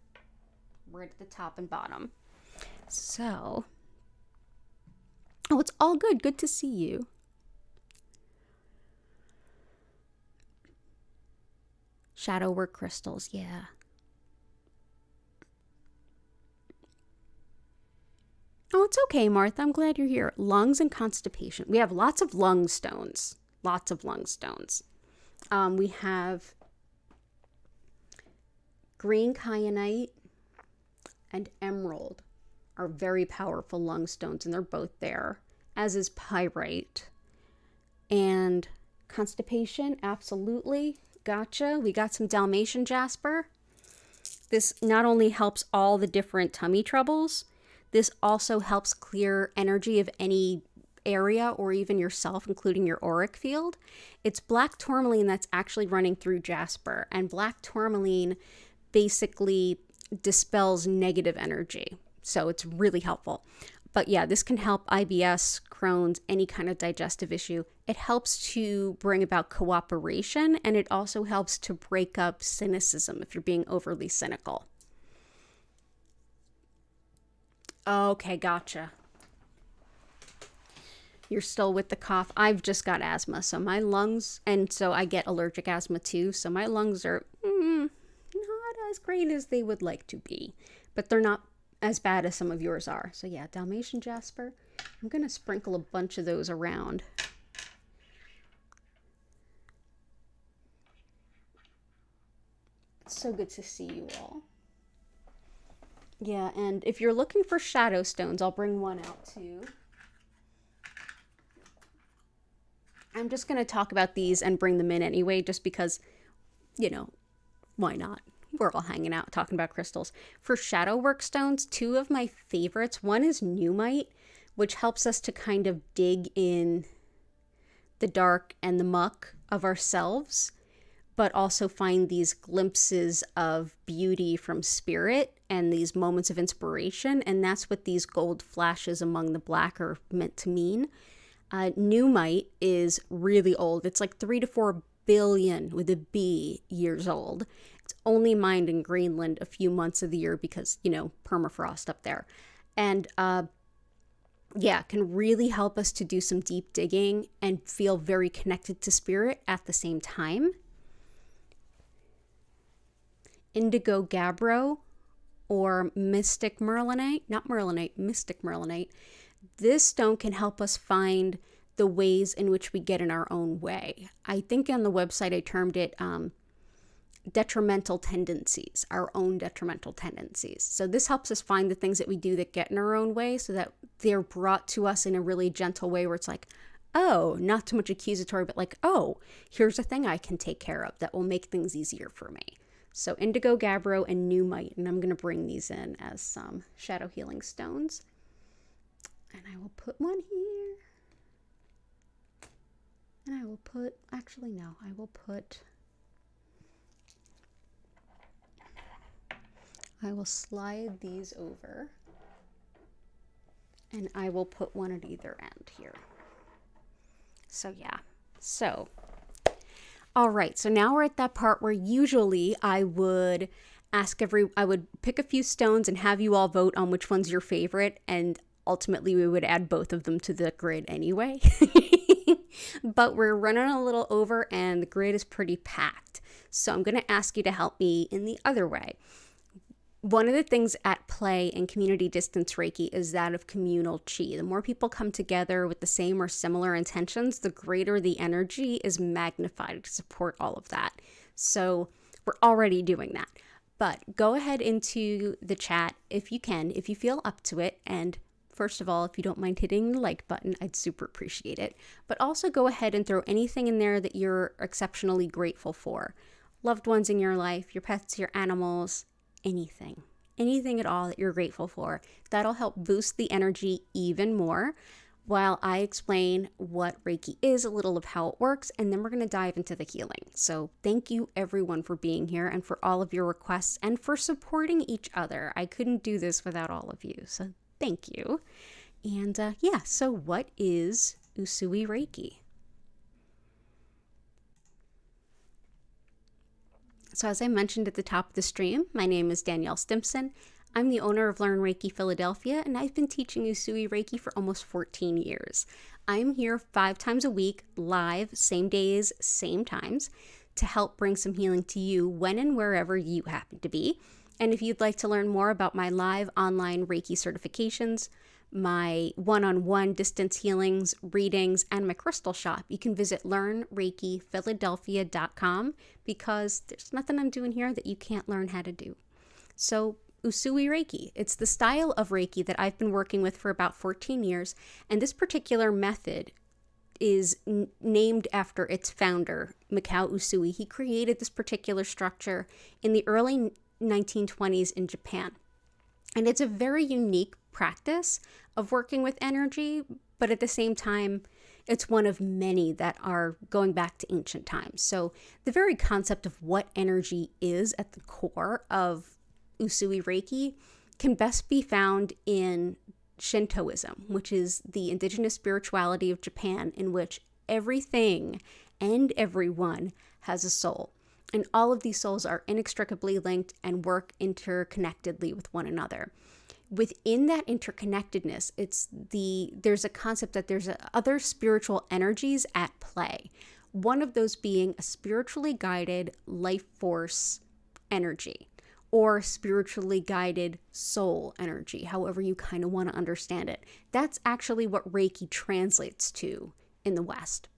Right at the top and bottom. So, oh, it's all good. Good to see you. Shadow work crystals, yeah. Oh, it's okay, Martha. I'm glad you're here. Lungs and constipation. We have lots of lung stones. Lots of lung stones. We have green kyanite and emerald are very powerful lung stones, and they're both there, as is pyrite. And constipation, absolutely. Gotcha. We got some Dalmatian jasper. This not only helps all the different tummy troubles, this also helps clear energy of any area or even yourself, including your auric field. It's black tourmaline that's actually running through jasper, and black tourmaline basically dispels negative energy. So it's really helpful. But yeah, this can help IBS, Crohn's, any kind of digestive issue. It helps to bring about cooperation, and it also helps to break up cynicism if you're being overly cynical. Okay, gotcha. You're still with the cough. I've just got asthma, so my lungs, and so I get allergic asthma too, so my lungs are not as great as they would like to be, but they're not as bad as some of yours are. So yeah, Dalmatian jasper. I'm going to sprinkle a bunch of those around. It's so good to see you all. Yeah, and if you're looking for shadow stones, I'll bring one out too. I'm just going to talk about these and bring them in anyway, just because, you know, why not? We're all hanging out talking about crystals. For shadow work stones, two of my favorites. One is Numite, which helps us to kind of dig in the dark and the muck of ourselves, but also find these glimpses of beauty from spirit and these moments of inspiration. And that's what these gold flashes among the black are meant to mean. Numite is really old. It's like 3 to 4 billion with a B years old. It's only mined in Greenland a few months of the year because, you know, permafrost up there. And yeah, can really help us to do some deep digging and feel very connected to spirit at the same time. Indigo gabbro, or mystic merlinite, not merlinite, mystic merlinite. This stone can help us find the ways in which we get in our own way. I think on the website I termed it detrimental tendencies, our own detrimental tendencies. So this helps us find the things that we do that get in our own way so that they're brought to us in a really gentle way where it's like, oh, not too much accusatory, but like, oh, here's a thing I can take care of that will make things easier for me. So indigo gabbro and Numite, and I'm going to bring these in as some shadow healing stones. And I will put one here. And I will put, actually no, I will slide these over. And I will put one at either end here. So yeah, so. All right, so now we're at that part where usually I would pick a few stones and have you all vote on which one's your favorite, and ultimately we would add both of them to the grid anyway. But we're running a little over and the grid is pretty packed. So I'm going to ask you to help me in the other way. One of the things at play in community distance Reiki is that of communal chi. The more people come together with the same or similar intentions, the greater the energy is magnified to support all of that. So we're already doing that. But go ahead into the chat if you can, if you feel up to it. And first of all, if you don't mind hitting the like button, I'd super appreciate it. But also go ahead and throw anything in there that you're exceptionally grateful for. Loved ones in your life, your pets, your animals, anything at all that you're grateful for. That'll help boost the energy even more while I explain what Reiki is, a little of how it works, and then we're going to dive into the healing. So thank you everyone for being here and for all of your requests and for supporting each other. I couldn't do this without all of you, so thank you. And yeah, so what is Usui Reiki? So as I mentioned at the top of the stream, my name is Danielle Stimpson. I'm the owner of Learn Reiki Philadelphia, and I've been teaching Usui Reiki for almost 14 years. I'm here 5 times a week, live, same days, same times, to help bring some healing to you when and wherever you happen to be. And if you'd like to learn more about my live online Reiki certifications, my one-on-one distance healings, readings, and my crystal shop, you can visit learnreikiphiladelphia.com because there's nothing I'm doing here that you can't learn how to do. So Usui Reiki, it's the style of Reiki that I've been working with for about 14 years, and this particular method is named after its founder, Mikao Usui. He created this particular structure in the early 1920s in Japan. And it's a very unique practice of working with energy, but at the same time, it's one of many that are going back to ancient times. So the very concept of what energy is at the core of Usui Reiki can best be found in Shintoism, which is the indigenous spirituality of Japan, in which everything and everyone has a soul. And all of these souls are inextricably linked and work interconnectedly with one another. Within that interconnectedness, there's a concept that there's other spiritual energies at play. One of those being a spiritually guided life force energy, or spiritually guided soul energy, however you kind of want to understand it. That's actually what Reiki translates to in the West.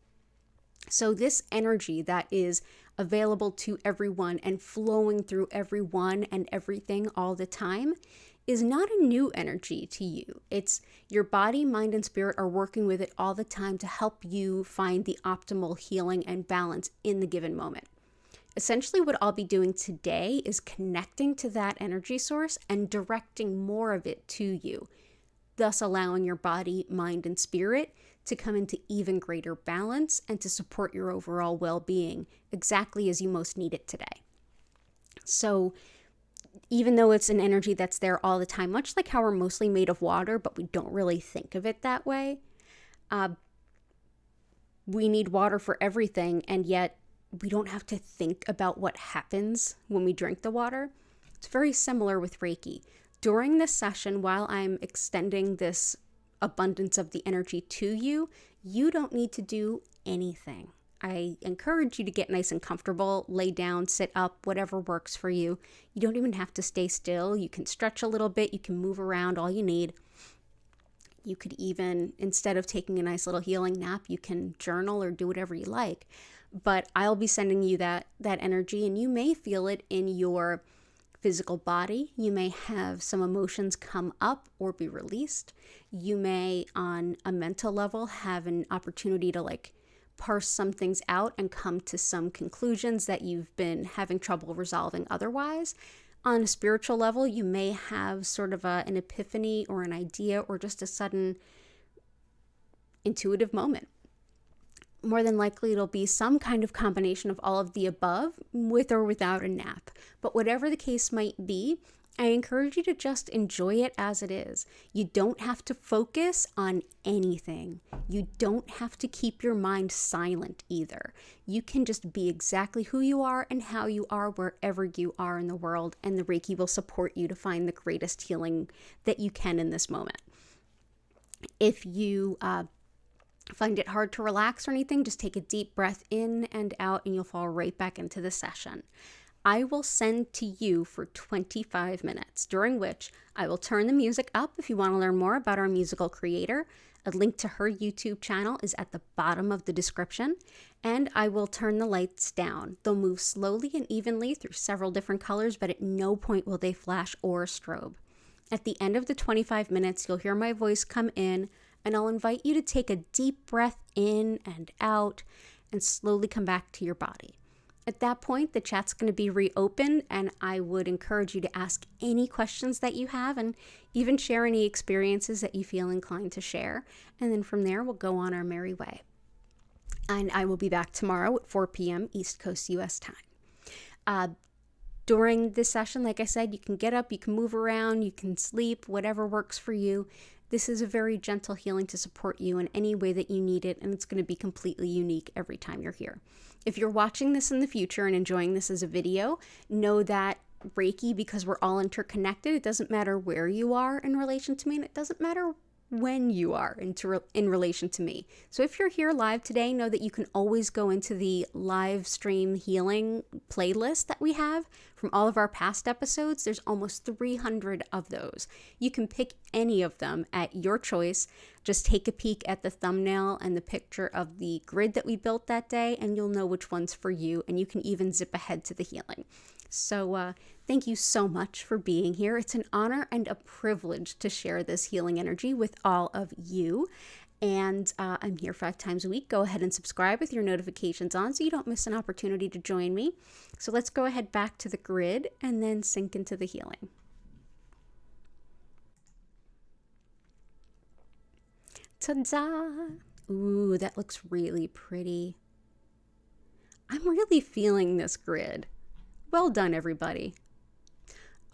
So this energy that is available to everyone and flowing through everyone and everything all the time is not a new energy to you. It's your body, mind, and spirit are working with it all the time to help you find the optimal healing and balance in the given moment. Essentially, what I'll be doing today is connecting to that energy source and directing more of it to you, thus allowing your body, mind, and spirit to come into even greater balance and to support your overall well-being exactly as you most need it today. So even though it's an energy that's there all the time, much like how we're mostly made of water, but we don't really think of it that way, we need water for everything, and yet we don't have to think about what happens when we drink the water. It's very similar with Reiki. During this session, while I'm extending this abundance of the energy to you, you don't need to do anything. I encourage you to get nice and comfortable, lay down, sit up, whatever works for you. You don't even have to stay still. You can stretch a little bit. You can move around, all you need. You could even, instead of taking a nice little healing nap, you can journal or do whatever you like. But I'll be sending you that energy, and you may feel it in your physical body. You may have some emotions come up or be released. You may, on a mental level, have an opportunity to parse some things out and come to some conclusions that you've been having trouble resolving otherwise. On a spiritual level, you may have sort of an epiphany or an idea or just a sudden intuitive moment. More than likely, it'll be some kind of combination of all of the above, with or without a nap. But whatever the case might be, I encourage you to just enjoy it as it is. You don't have to focus on anything. You don't have to keep your mind silent either. You can just be exactly who you are and how you are wherever you are in the world, and the Reiki will support you to find the greatest healing that you can in this moment. If you find it hard to relax or anything, just take a deep breath in and out and you'll fall right back into the session. I will send to you for 25 minutes, during which I will turn the music up if you want to learn more about our musical creator. A link to her YouTube channel is at the bottom of the description, and I will turn the lights down. They'll move slowly and evenly through several different colors, but at no point will they flash or strobe. At the end of the 25 minutes, you'll hear my voice come in, and I'll invite you to take a deep breath in and out and slowly come back to your body. At that point, the chat's going to be reopened, and I would encourage you to ask any questions that you have and even share any experiences that you feel inclined to share. And then from there, we'll go on our merry way. And I will be back tomorrow at 4 p.m. East Coast U.S. time. During this session, like I said, you can get up, you can move around, you can sleep, whatever works for you. This is a very gentle healing to support you in any way that you need it, and it's going to be completely unique every time you're here. If you're watching this in the future and enjoying this as a video, know that Reiki, because we're all interconnected, it doesn't matter where you are in relation to me, and it doesn't matter when you are in relation to me. So if you're here live today, know that you can always go into the live stream healing playlist that we have from all of our past episodes. There's almost 300 of those. You can pick any of them at your choice. Just take a peek at the thumbnail and the picture of the grid that we built that day, and you'll know which one's for you, and you can even zip ahead to the healing. So thank you so much for being here. It's an honor and a privilege to share this healing energy with all of you. And I'm here 5 times a week. Go ahead and subscribe with your notifications on so you don't miss an opportunity to join me. So let's go ahead back to the grid and then sink into the healing. Ta-da! Ooh, that looks really pretty. I'm really feeling this grid. Well done, everybody.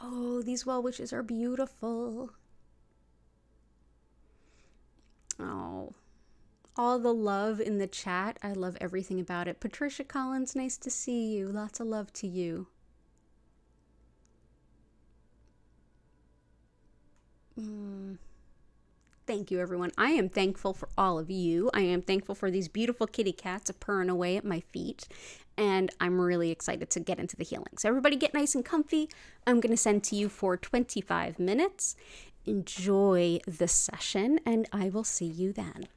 Oh, these well wishes are beautiful. Oh, all the love in the chat. I love everything about it. Patricia Collins, nice to see you. Lots of love to you. Thank you, everyone. I am thankful for all of you. I am thankful for these beautiful kitty cats purring away at my feet. And I'm really excited to get into the healing. So everybody get nice and comfy. I'm going to send to you for 25 minutes. Enjoy the session, and I will see you then.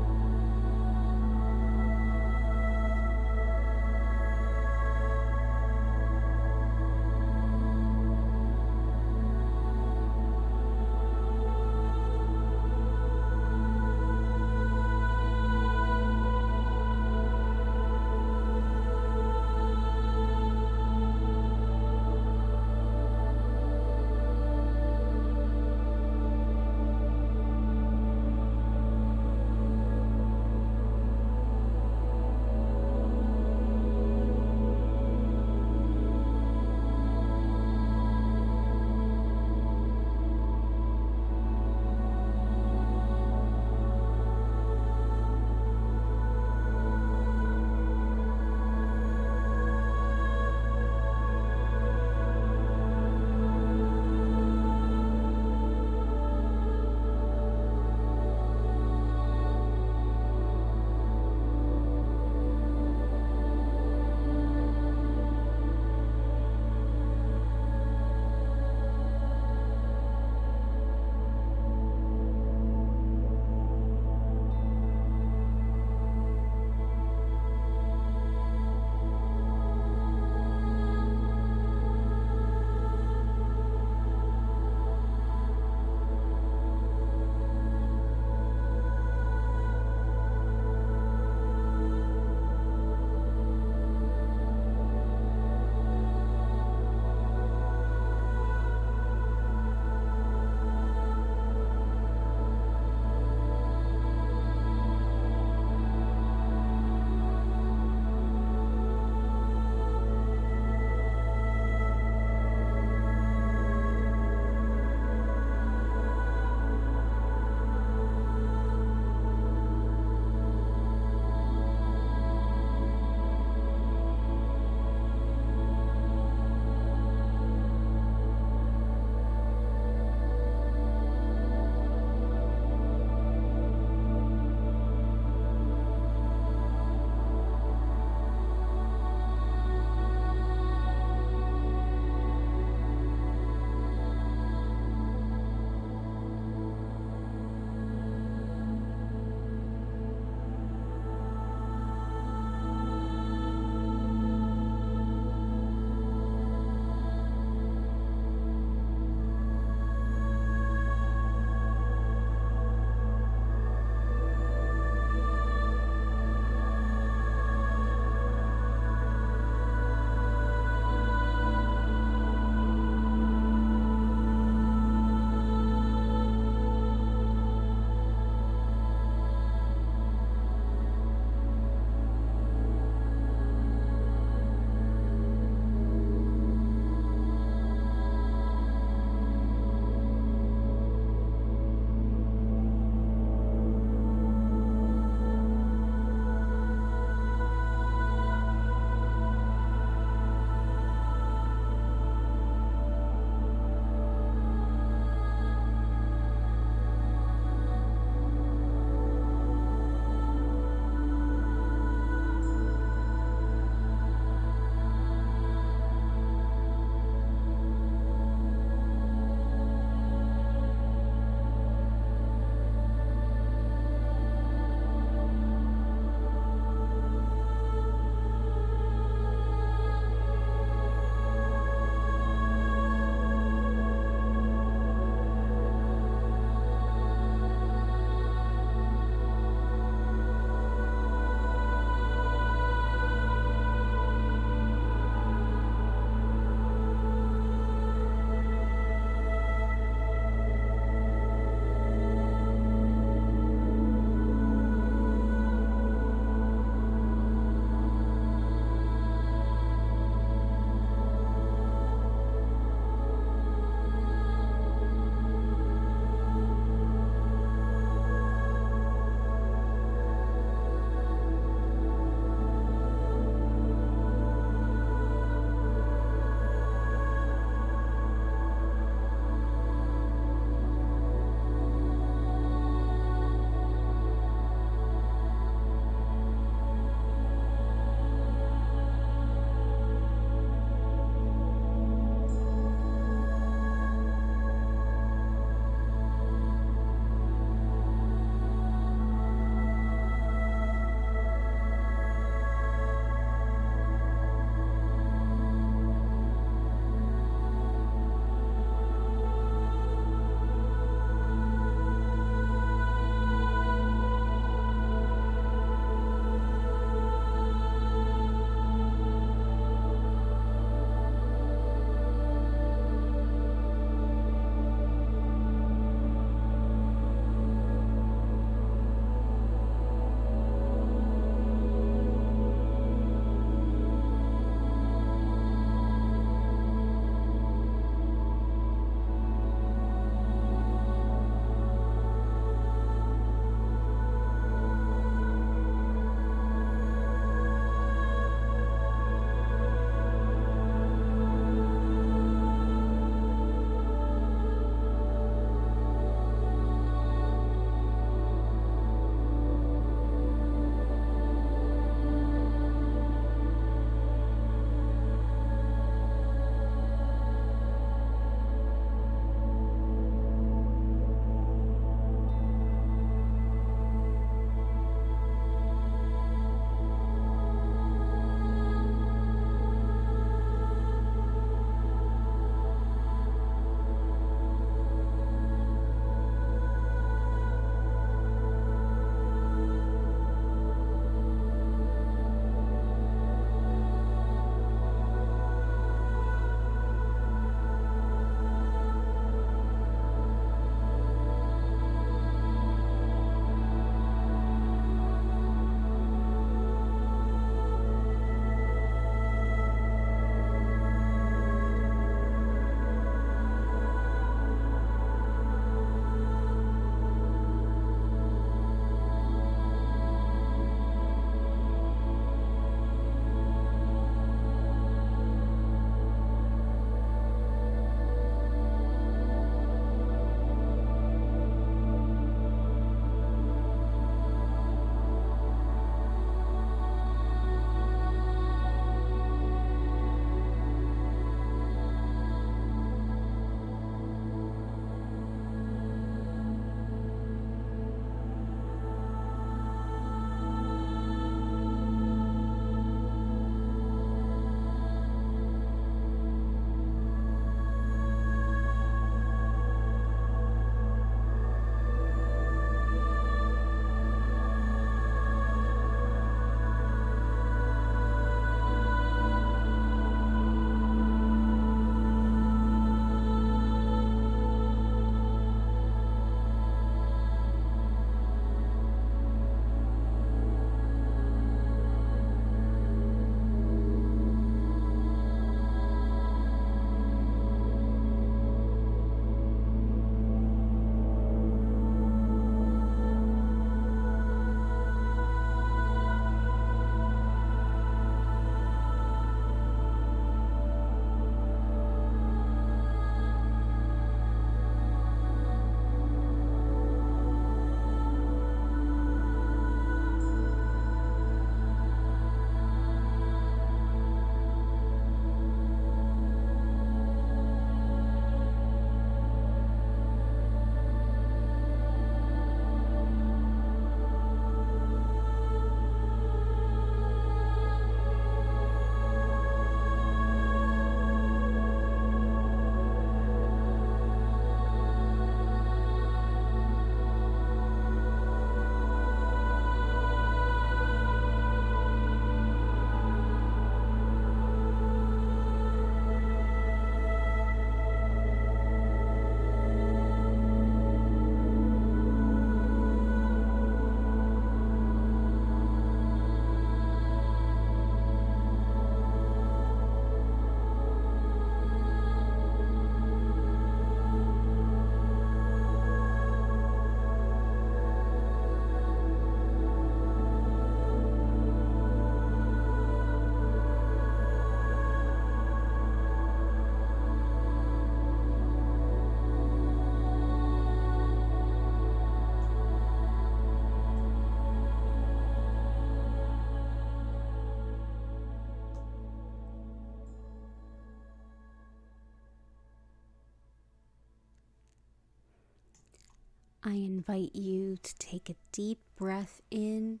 I invite you to take a deep breath in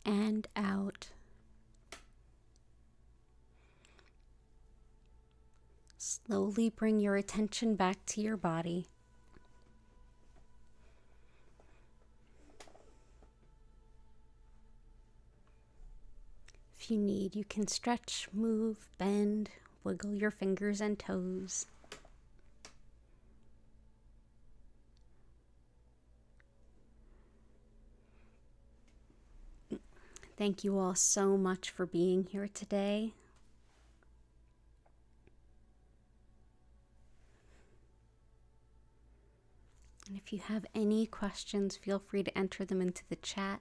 and out. Slowly bring your attention back to your body. If you need, you can stretch, move, bend, wiggle your fingers and toes. Thank you all so much for being here today. And if you have any questions, feel free to enter them into the chat.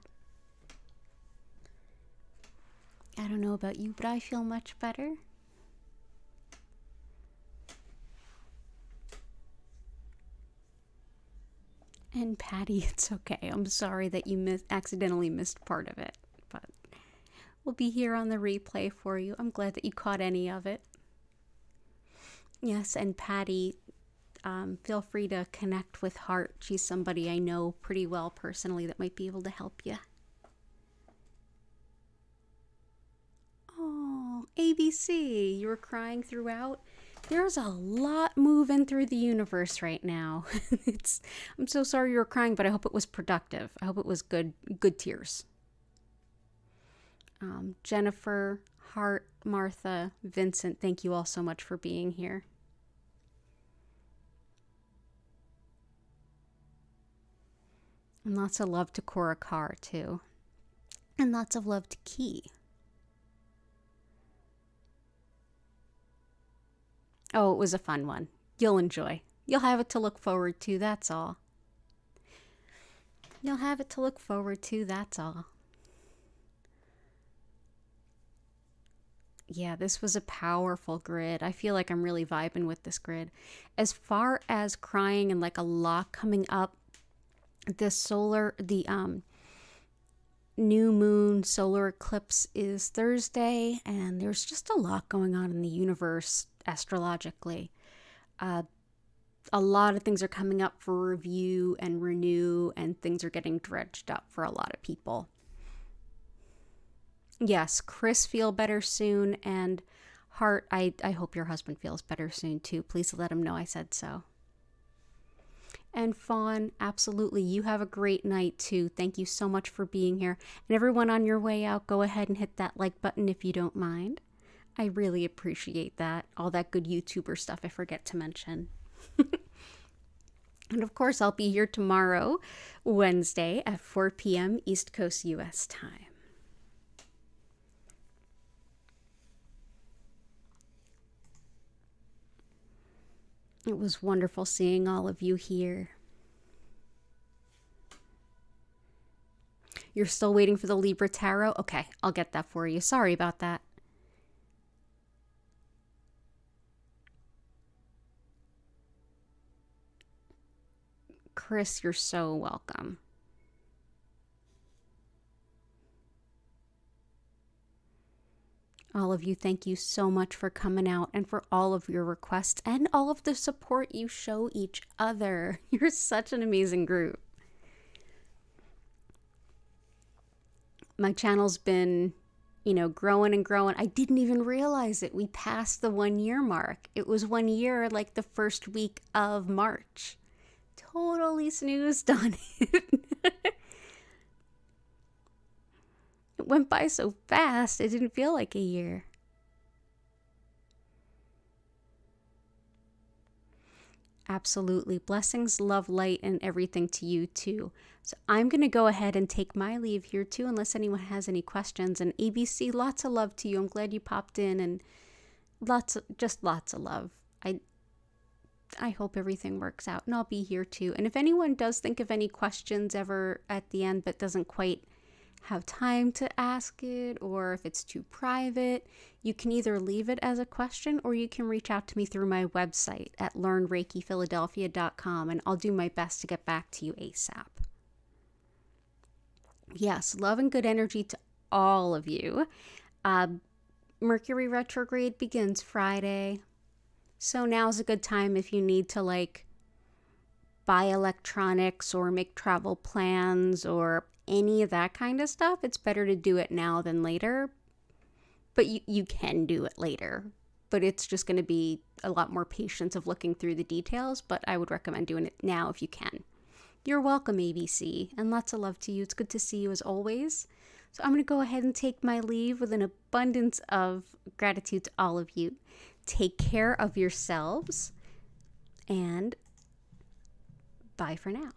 I don't know about you, but I feel much better. And Patty, it's okay. I'm sorry that you accidentally missed part of it, but we'll be here on the replay for you. I'm glad that you caught any of it. Yes, and Patty, feel free to connect with Heart. She's somebody I know pretty well personally that might be able to help you. Oh, ABC, you were crying throughout? There's a lot moving through the universe right now. I'm so sorry you were crying, but I hope it was productive. I hope it was good tears. Jennifer, Hart, Martha, Vincent, thank you all so much for being here. And lots of love to Cora Carr, too. And lots of love to Key. Oh, it was a fun one. You'll enjoy. You'll have it to look forward to, that's all. You'll have it to look forward to, that's all. Yeah, this was a powerful grid. I feel like I'm really vibing with this grid. As far as crying and like a lot coming up, the new moon solar eclipse is Thursday, and there's just a lot going on in the universe astrologically. A lot of things are coming up for review and renew, and things are getting dredged up for a lot of people. Yes, Chris, feel better soon, and Heart, I hope your husband feels better soon too. Please let him know I said so. And Fawn, absolutely, you have a great night too. Thank you so much for being here. And everyone on your way out, go ahead and hit that like button if you don't mind. I really appreciate that. All that good YouTuber stuff I forget to mention. And of course, I'll be here tomorrow, Wednesday at 4 p.m. East Coast US time. It was wonderful seeing all of you here. You're still waiting for the Libra Tarot? Okay, I'll get that for you. Sorry about that. Chris, you're so welcome. All of you, thank you so much for coming out and for all of your requests and all of the support you show each other. You're such an amazing group. My channel's been, growing and growing. I didn't even realize it. We passed the 1 year mark. It was 1 year like the first week of March. Totally snoozed on it. It went by so fast, it didn't feel like a year. Absolutely. Blessings, love, light, and everything to you too. So I'm going to go ahead and take my leave here too, unless anyone has any questions. And ABC, lots of love to you. I'm glad you popped in, and lots of love. I hope everything works out, and I'll be here too. And if anyone does think of any questions ever at the end but doesn't quite have time to ask it, or if it's too private, you can either leave it as a question or you can reach out to me through my website at learnreikiphiladelphia.com, and I'll do my best to get back to you ASAP. Yes, love and good energy to all of you. Mercury retrograde begins Friday, so now's a good time if you need to buy electronics or make travel plans or any of that kind of stuff, it's better to do it now than later. But you can do it later. But it's just going to be a lot more patience of looking through the details. But I would recommend doing it now if you can. You're welcome, ABC, and lots of love to you. It's good to see you as always. So I'm going to go ahead and take my leave with an abundance of gratitude to all of you. Take care of yourselves, and bye for now.